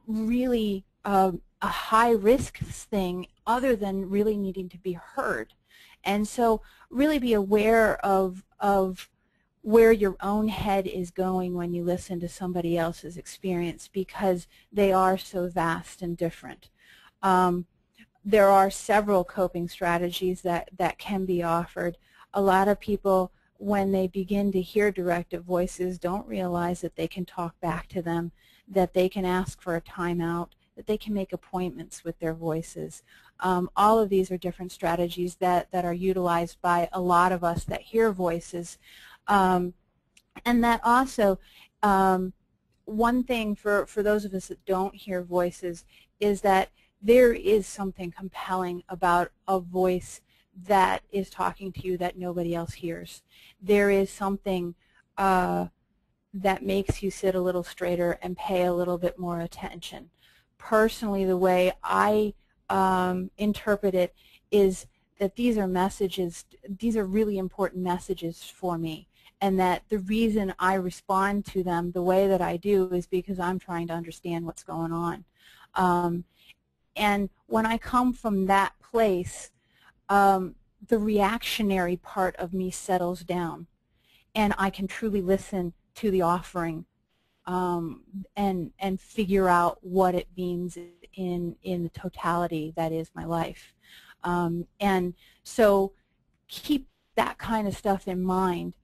really a high-risk thing other than really needing to be heard. And so really be aware of where your own head is going when you listen to somebody else's experience, because they are so vast and different. There are several coping strategies that can be offered. A lot of people, when they begin to hear directive voices, don't realize that they can talk back to them, that they can ask for a timeout, that they can make appointments with their voices. All of these are different strategies that are utilized by a lot of us that hear voices. And that also, one thing for those of us that don't hear voices is that there is something compelling about a voice that is talking to you that nobody else hears. There is something that makes you sit a little straighter and pay a little bit more attention. Personally, the way I interpret it is that these are messages, these are really important messages for me, and that the reason I respond to them the way that I do is because I'm trying to understand what's going on. And when I come from that place, the reactionary part of me settles down, and I can truly listen to the offering and figure out what it means in the totality that is my life. And so keep that kind of stuff in mind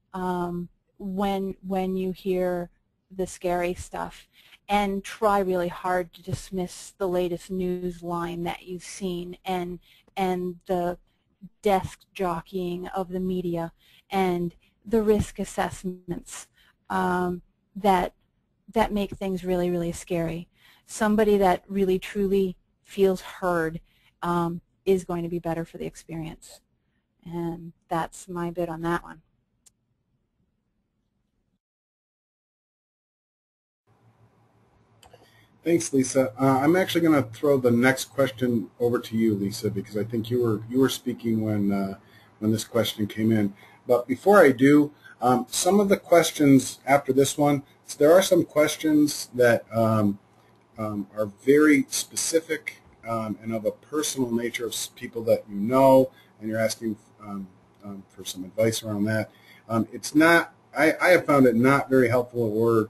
when you hear the scary stuff, and try really hard to dismiss the latest news line that you've seen and the desk jockeying of the media and the risk assessments that make things really, really scary. Somebody that really truly feels heard is going to be better for the experience. And that's my bit on that one. Thanks, Lisa. I'm actually going to throw the next question over to you, Lisa, because I think you were speaking when this question came in. But before I do, some of the questions after this one, so there are some questions that are very specific and of a personal nature of people that you know, and you're asking for some advice around that. It's not. I have found it not very helpful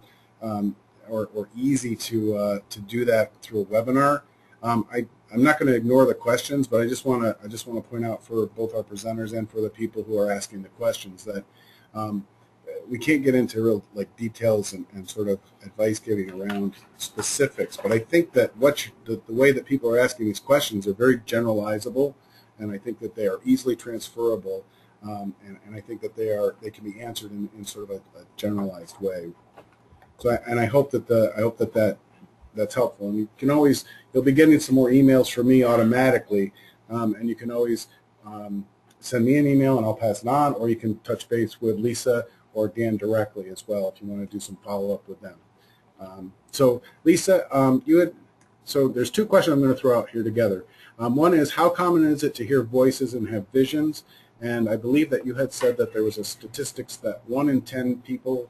or easy to do that through a webinar. I'm not going to ignore the questions, but I just want to point out for both our presenters and for the people who are asking the questions that we can't get into real details and sort of advice giving around specifics. But I think that the way that people are asking these questions are very generalizable, and I think that they are easily transferable, and I think that they can be answered in sort of a generalized way. So I hope that that's helpful. And you'll be getting some more emails from me automatically, and you can always send me an email and I'll pass it on, or you can touch base with Lisa or Dan directly as well if you want to do some follow-up with them. So Lisa, so there's two questions I'm going to throw out here together. One is, how common is it to hear voices and have visions? And I believe that you had said that there was a statistics that 1 in 10 people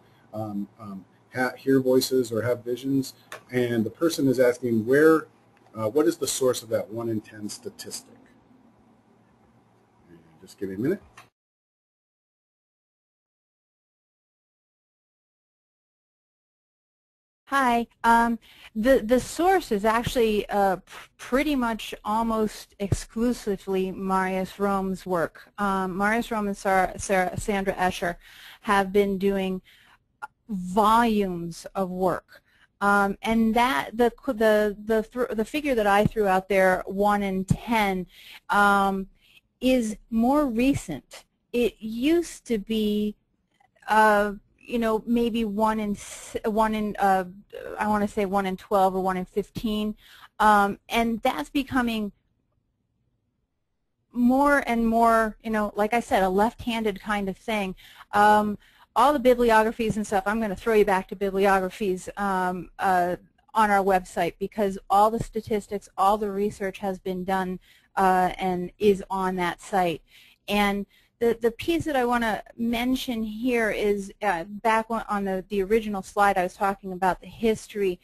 hear voices or have visions. And the person is asking what is the source of that 1 in 10 statistic? And just give me a minute. Hi. The source is actually pretty much almost exclusively Marius Rome's work. Marius Rome and Sandra Escher have been doing volumes of work, and that the figure that I threw out there, 1 in 10, is more recent. It used to be you know, maybe one in I want to say 1 in 12 or 1 in 15, and that's becoming more and more, you know, like I said, a left-handed kind of thing. All the bibliographies and stuff, I'm going to throw you back to bibliographies on our website, because all the statistics, all the research has been done and is on that site. And the piece that I want to mention here is back on the original slide I was talking about the history.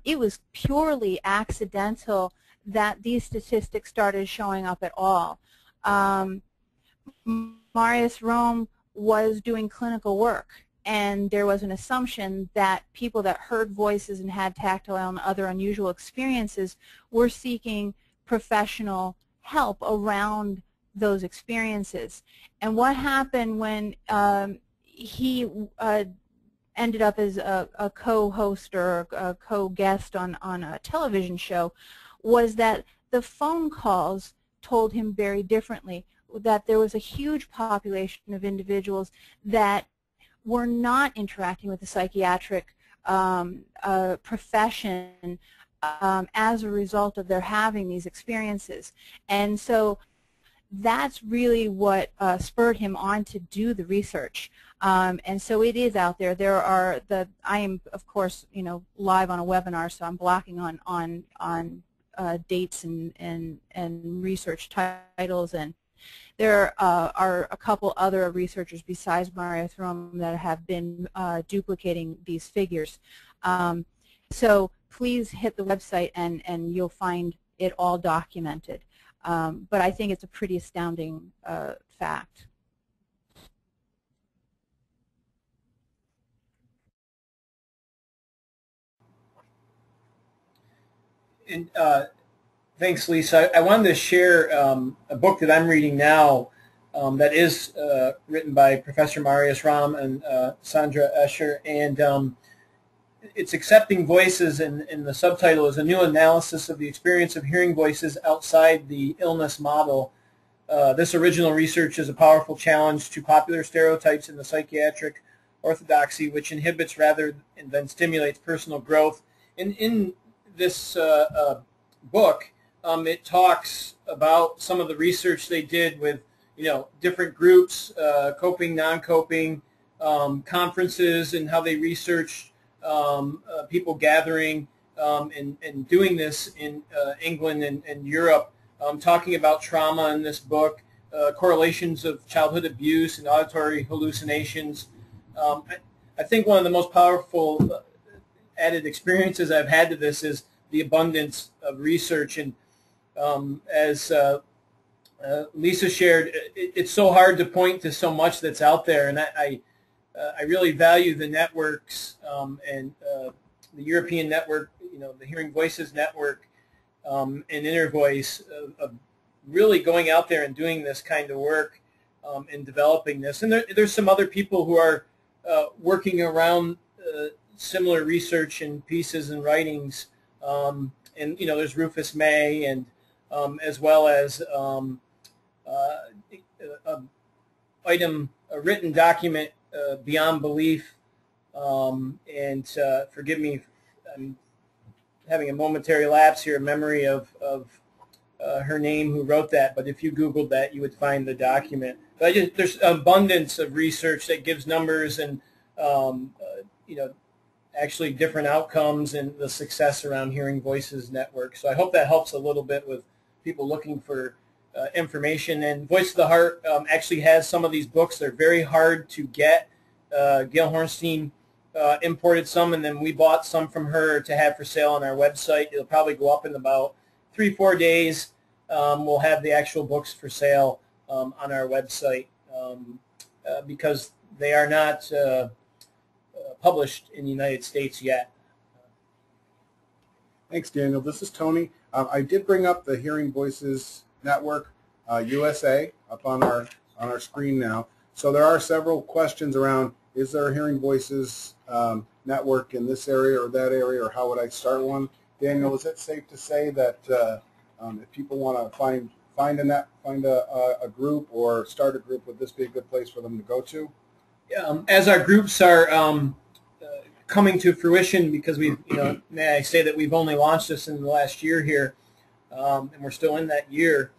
It was purely accidental that these statistics started showing up at all. Marius Rome was doing clinical work, and there was an assumption that people that heard voices and had tactile and other unusual experiences were seeking professional help around those experiences. And what happened when he ended up as a co-host or a co-guest on a television show was that the phone calls told him very differently, that there was a huge population of individuals that were not interacting with the psychiatric profession as a result of their having these experiences. And so that's really what spurred him on to do the research. And so it is out there. There are I am, of course, you know, live on a webinar, so I'm blocking on dates and research titles, and there are a couple other researchers besides Marius Rome that have been duplicating these figures. So please hit the website and you'll find it all documented. But I think it's a pretty astounding fact. And thanks, Lisa. I wanted to share a book that I'm reading now that is written by Professor Marius Rome and Sandra Escher, and it's Accepting Voices, and the subtitle is A New Analysis of the Experience of Hearing Voices Outside the Illness Model. This original research is a powerful challenge to popular stereotypes in the psychiatric orthodoxy, which inhibits rather than stimulates personal growth. And in this book, it talks about some of the research they did with, you know, different groups, coping, non-coping, conferences, and how they researched people gathering and doing this in England and Europe, talking about trauma in this book, correlations of childhood abuse and auditory hallucinations. I think one of the most powerful added experiences I've had to this is the abundance of research. And as Lisa shared, it's so hard to point to so much that's out there, and I really value the networks and the European network, you know, the Hearing Voices Network and InnerVoice of really going out there and doing this kind of work and developing this. And there's some other people who are working around similar research and pieces and writings. And, you know, there's Rufus May, and as well as a written document, Beyond Belief, and forgive me, I'm having a momentary lapse here, memory of her name who wrote that, but if you Googled that, you would find the document. But there's abundance of research that gives numbers and, you know, actually different outcomes and the success around Hearing Voices Network. So I hope that helps a little bit with people looking for information. And Voice of the Heart actually has some of these books. They're very hard to get. Gail Hornstein imported some, and then we bought some from her to have for sale on our website. It'll probably go up in about 3-4 days. We'll have the actual books for sale on our website because they are not published in the United States yet. Thanks, Daniel. This is Tony. I did bring up the Hearing Voices Network USA up on our screen now. So there are several questions around, is there a Hearing Voices network in this area or that area, or how would I start one? Daniel, is it safe to say that if people want to find a group or start a group, would this be a good place for them to go to? As our groups are coming to fruition, because we've, may I say that we've only launched this in the last year here, and we're still in that year.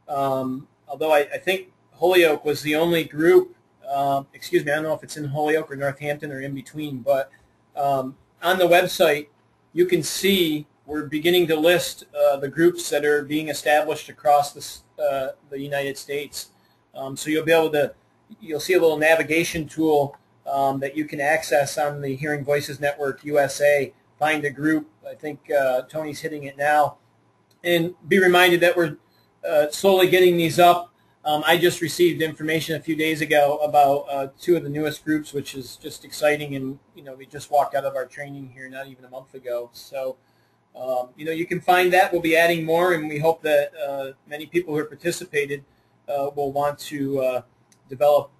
Although I think Holyoke was the only group, excuse me, I don't know if it's in Holyoke or Northampton or in between, but on the website you can see we're beginning to list the groups that are being established across the United States. So you'll be able to, you'll see a little navigation tool that you can access on the Hearing Voices Network USA. Find a group. I think Tony's hitting it now. And be reminded that we're slowly getting these up. I just received information a few days ago about 2 of the newest groups, which is just exciting. And, we just walked out of our training here not even a month ago. So, you can find that. We'll be adding more, and we hope that many people who have participated will want to develop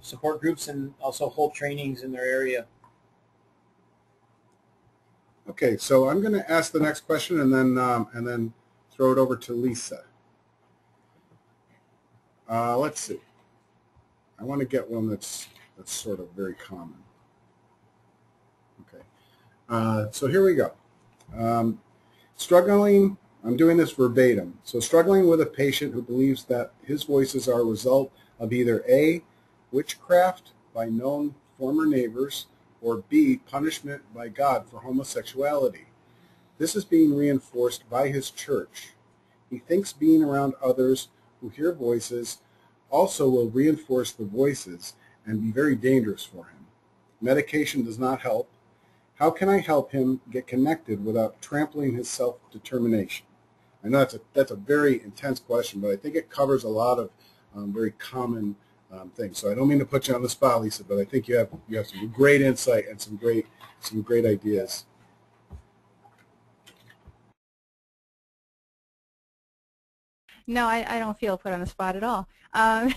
support groups and also hold trainings in their area. Okay, so I'm going to ask the next question and then throw it over to Lisa. Let's see. I want to get one that's sort of very common. Okay, so here we go. Struggling. I'm doing this verbatim. So struggling with a patient who believes that his voices are a result of either A, witchcraft by known former neighbors, or B, punishment by God for homosexuality. This is being reinforced by his church. He thinks being around others who hear voices also will reinforce the voices and be very dangerous for him. Medication does not help. How can I help him get connected without trampling his self-determination? I know that's a very intense question, but I think it covers a lot of very common things. So I don't mean to put you on the spot, Lisa, but I think you have some great insight and some great ideas. No, I don't feel put on the spot at all. I'm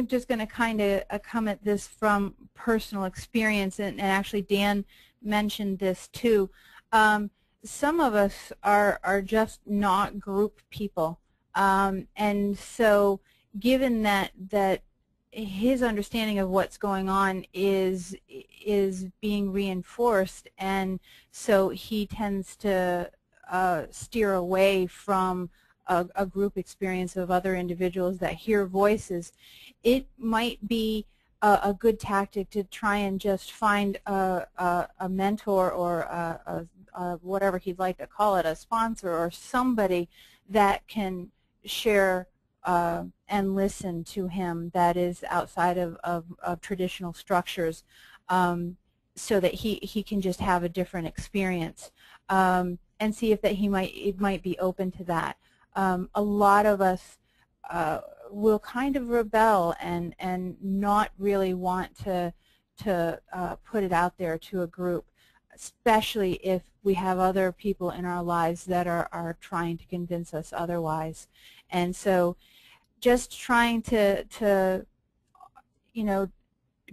just going to kind of come at this from personal experience, and actually Dan mentioned this too. Some of us are just not group people, and so given that his understanding of what's going on is being reinforced, and so he tends to steer away from a group experience of other individuals that hear voices. It might be a good tactic to try and just find a mentor or whatever he'd like to call it, a sponsor or somebody that can share and listen to him that is outside of traditional structures, so that he can just have a different experience, and see if that he might be open to that. A lot of us will kind of rebel and not really want to put it out there to a group, especially if we have other people in our lives that are trying to convince us otherwise. And so just trying to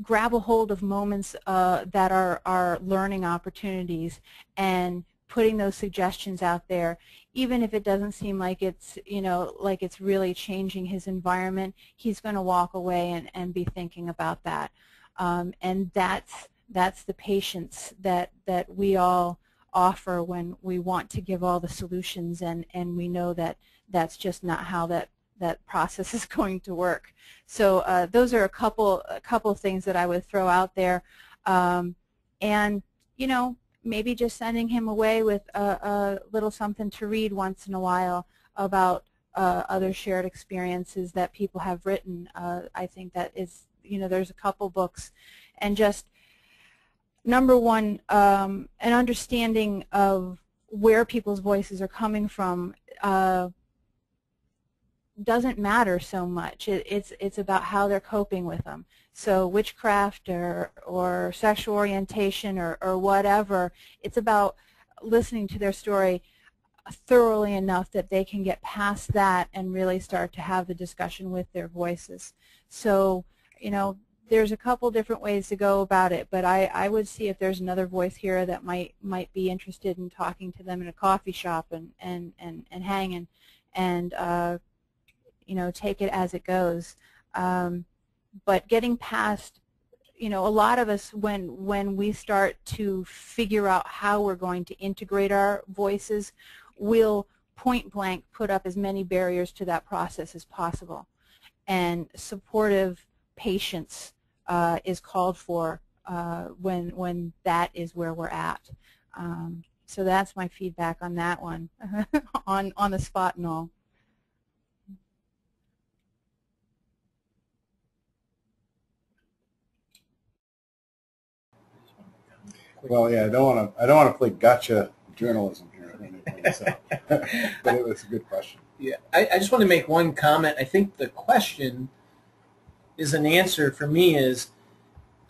grab a hold of moments that are learning opportunities and putting those suggestions out there, even if it doesn't seem like it's it's really changing his environment, he's going to walk away and be thinking about that. And that's the patience that we all offer when we want to give all the solutions, and we know that that's just not how that process is going to work. So those are a couple of things that I would throw out there, and maybe just sending him away with a little something to read once in a while about other shared experiences that people have written. I think that there's a couple books, and just number one, an understanding of where people's voices are coming from doesn't matter so much. It's about how they're coping with them. So witchcraft or sexual orientation or whatever, it's about listening to their story thoroughly enough that they can get past that and really start to have the discussion with their voices. So, there's a couple different ways to go about it, but I would see if there's another voice here that might be interested in talking to them in a coffee shop and hanging and take it as it goes. But getting past, a lot of us, when we start to figure out how we're going to integrate our voices, we'll point blank put up as many barriers to that process as possible. And supportive patience is called for when that is where we're at. So that's my feedback on that one, on the spot and all. Well, yeah, I don't want to play gotcha journalism here or anything, so. But it was a good question. Yeah, I just want to make one comment. I think the question is an answer for me is,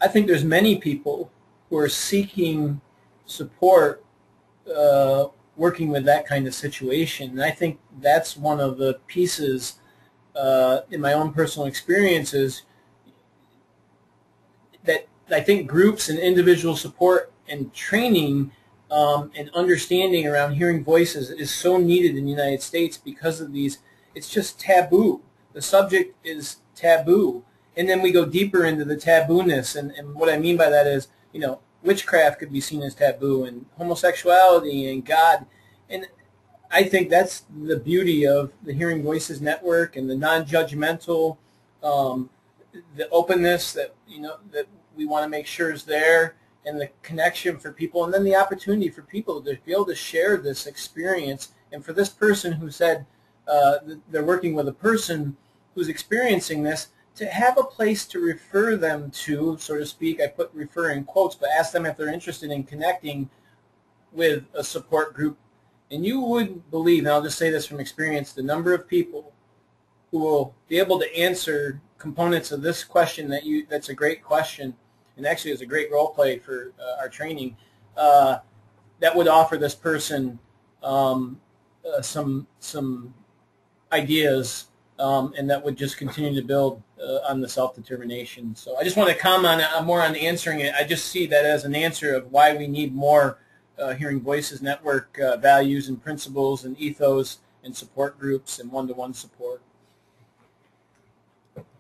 I think there's many people who are seeking support working with that kind of situation. And I think that's one of the pieces in my own personal experiences that I think groups and individual support and training and understanding around hearing voices is so needed in the United States because of these. It's just taboo. The subject is taboo. And then we go deeper into the taboo-ness. And what I mean by that is, witchcraft could be seen as taboo, and homosexuality and God. And I think that's the beauty of the Hearing Voices Network and the non-judgmental, the openness that, that we want to make sure is there, and the connection for people, and then the opportunity for people to be able to share this experience. And for this person who said they're working with a person who's experiencing this, to have a place to refer them to, so to speak, I put refer in quotes, but ask them if they're interested in connecting with a support group. And you wouldn't believe, and I'll just say this from experience, the number of people who will be able to answer components of this question that's a great question, and actually is a great role play for our training, that would offer this person some ideas, and that would just continue to build on the self-determination. So I just want to comment more on answering it. I just see that as an answer of why we need more Hearing Voices Network values and principles and ethos and support groups and one-to-one support.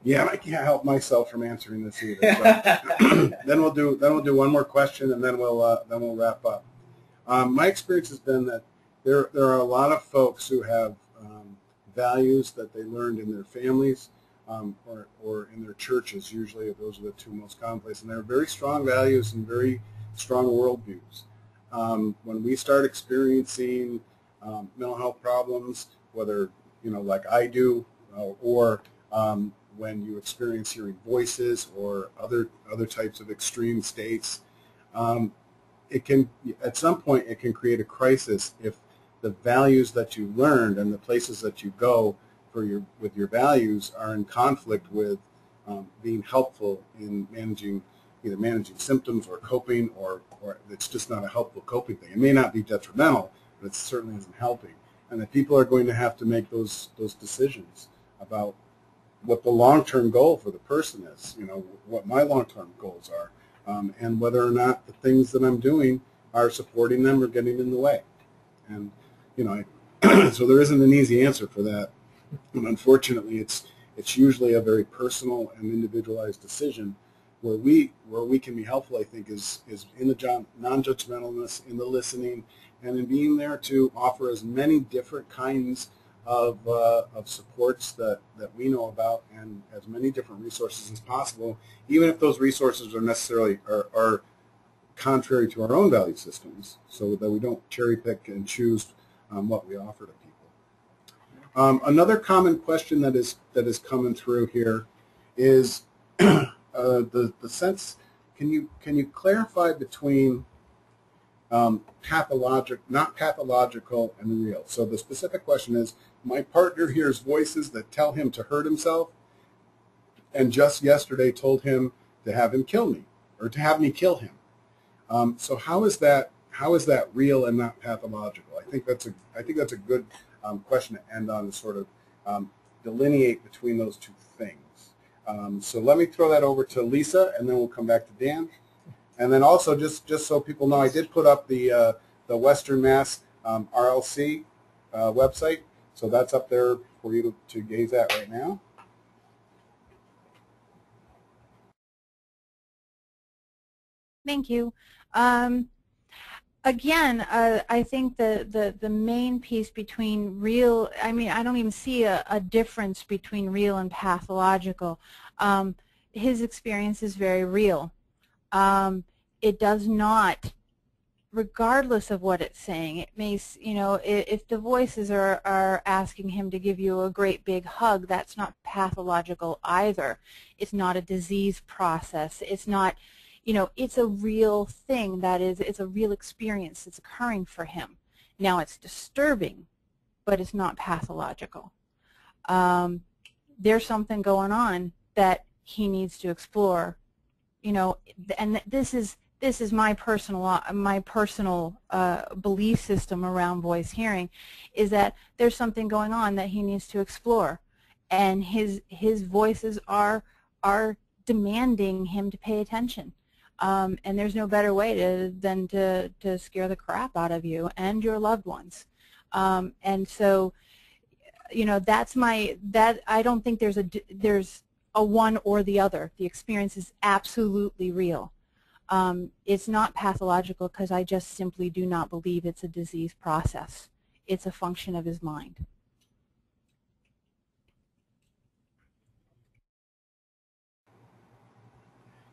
Yeah, I can't help myself from answering this either. But then we'll do one more question, and then we'll wrap up. My experience has been that there are a lot of folks who have values that they learned in their families or in their churches. Usually, those are the two most commonplace, and they're very strong values and very strong worldviews. When we start experiencing mental health problems, whether like I do, or when you experience hearing voices or other types of extreme states, it can, at some point, it can create a crisis if the values that you learned and the places that you go with your values are in conflict with being helpful in either managing symptoms or coping, or it's just not a helpful coping thing. It may not be detrimental, but it certainly isn't helping. And that people are going to have to make those decisions about what the long-term goal for the person is, what my long-term goals are, and whether or not the things that I'm doing are supporting them or getting in the way. And, so there isn't an easy answer for that. And unfortunately, it's usually a very personal and individualized decision. Where we can be helpful, I think, is in the non-judgmentalness, in the listening, and in being there to offer as many different kinds of supports that we know about, and as many different resources as possible, even if those resources are necessarily are contrary to our own value systems, so that we don't cherry pick and choose what we offer to people. Another common question that is coming through here is the sense, can you clarify between not pathological and real? So the specific question is, my partner hears voices that tell him to hurt himself, and just yesterday told him to have him kill me, or to have me kill him. So how is that real and not pathological? I think that's a good question to end on, to sort of delineate between those two things. So let me throw that over to Lisa, and then we'll come back to Dan. And then also, just so people know, I did put up the Western Mass RLC website, so that's up there for you to gaze at right now. Thank you. Again, I think the main piece between real, I mean, I don't even see a difference between real and pathological. His experience is very real. It does not, regardless of what it's saying, it may, you know, if the voices are asking him to give you a great big hug, that's not pathological either. It's not a disease process. It's not, you know, it's a real thing. It's a real experience that's occurring for him. Now, it's disturbing, but it's not pathological. There's something going on that he needs to explore, you know, and this is my personal belief system around voice hearing, is that there's something going on that he needs to explore, and his voices are demanding him to pay attention. And there's no better way than to scare the crap out of you and your loved ones. And so, you know, I don't think there's a one or the other. The experience is absolutely real. It's not pathological because I just simply do not believe it's a disease process. It's a function of his mind.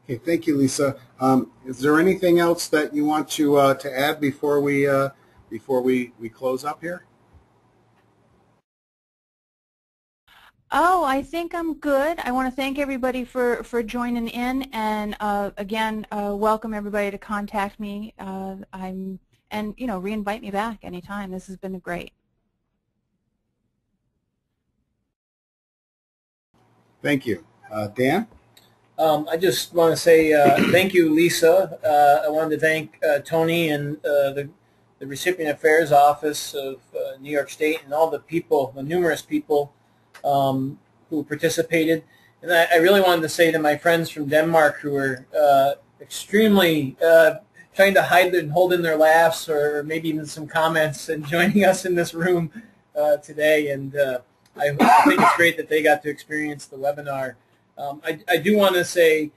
Okay, thank you, Lisa. Is there anything else that you want to add before we close up here? Oh, I think I'm good. I want to thank everybody for joining in, and again, welcome everybody to contact me. And you know, re-invite me back anytime. This has been great. Thank you, Dan. I just want to say thank you, Lisa. I wanted to thank Tony and the Recipient Affairs Office of New York State, and all the people, the numerous people who participated. And I really wanted to say to my friends from Denmark who were extremely trying to hide and hold in their laughs, or maybe even some comments, and joining us in this room today. And I think it's great that they got to experience the webinar. I do want to say,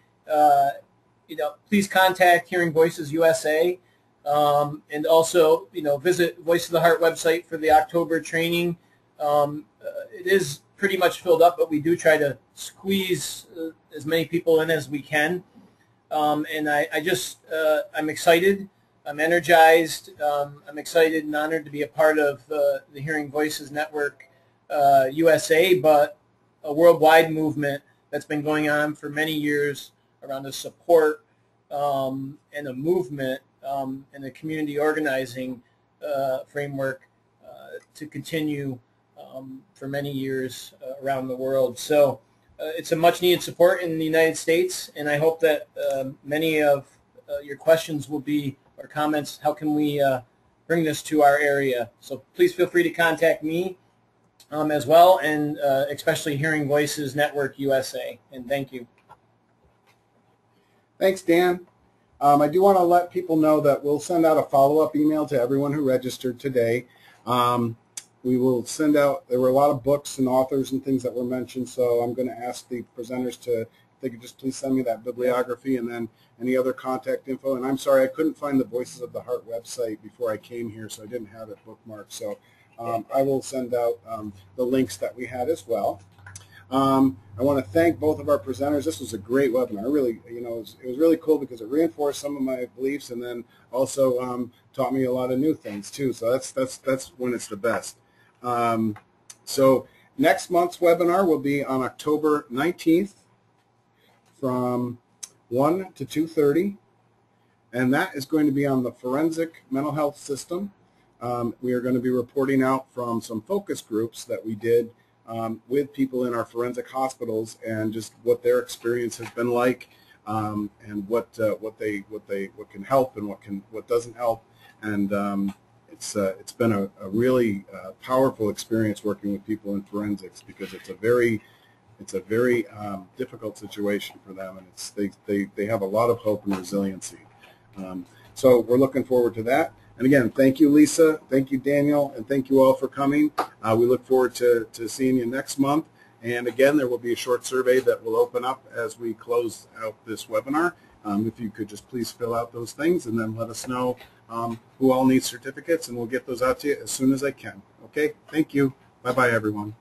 you know, please contact Hearing Voices USA, and also, you know, visit Voice of the Heart website for the October training. It is pretty much filled up, but we do try to squeeze as many people in as we can. And I'm excited. I'm energized. I'm excited and honored to be a part of the Hearing Voices Network USA, but a worldwide movement that's been going on for many years around the support and a movement and a community organizing framework to continue for many years around the world. So it's a much needed support in the United States, and I hope that many of your questions will be, or comments, how can we bring this to our area? So please feel free to contact me as well, and especially Hearing Voices Network USA. And thank you. Thanks, Dan. I do want to let people know that we'll send out a follow-up email to everyone who registered today. We will send out, there were a lot of books and authors and things that were mentioned, so I'm going to ask the presenters to, if they could just please send me that bibliography and then any other contact info. And I'm sorry, I couldn't find the Voices of the Heart website before I came here, so I didn't have it bookmarked. So I will send out the links that we had as well. I want to thank both of our presenters. This was a great webinar. Really, you know, it was really cool because it reinforced some of my beliefs, and then also taught me a lot of new things too. So that's when it's the best. So next month's webinar will be on October 19th from 1 to 2:30, and that is going to be on the forensic mental health system. We are going to be reporting out from some focus groups that we did with people in our forensic hospitals, and just what their experience has been like, and what can help and what doesn't help. And it's been a really powerful experience working with people in forensics, because it's a very difficult situation for them, and they have a lot of hope and resiliency. So we're looking forward to that. And again, thank you, Lisa. Thank you, Daniel. And thank you all for coming. We look forward to seeing you next month. And again, there will be a short survey that will open up as we close out this webinar. If you could just please fill out those things and then let us know who all needs certificates, and we'll get those out to you as soon as I can. Okay? Thank you. Bye-bye, everyone.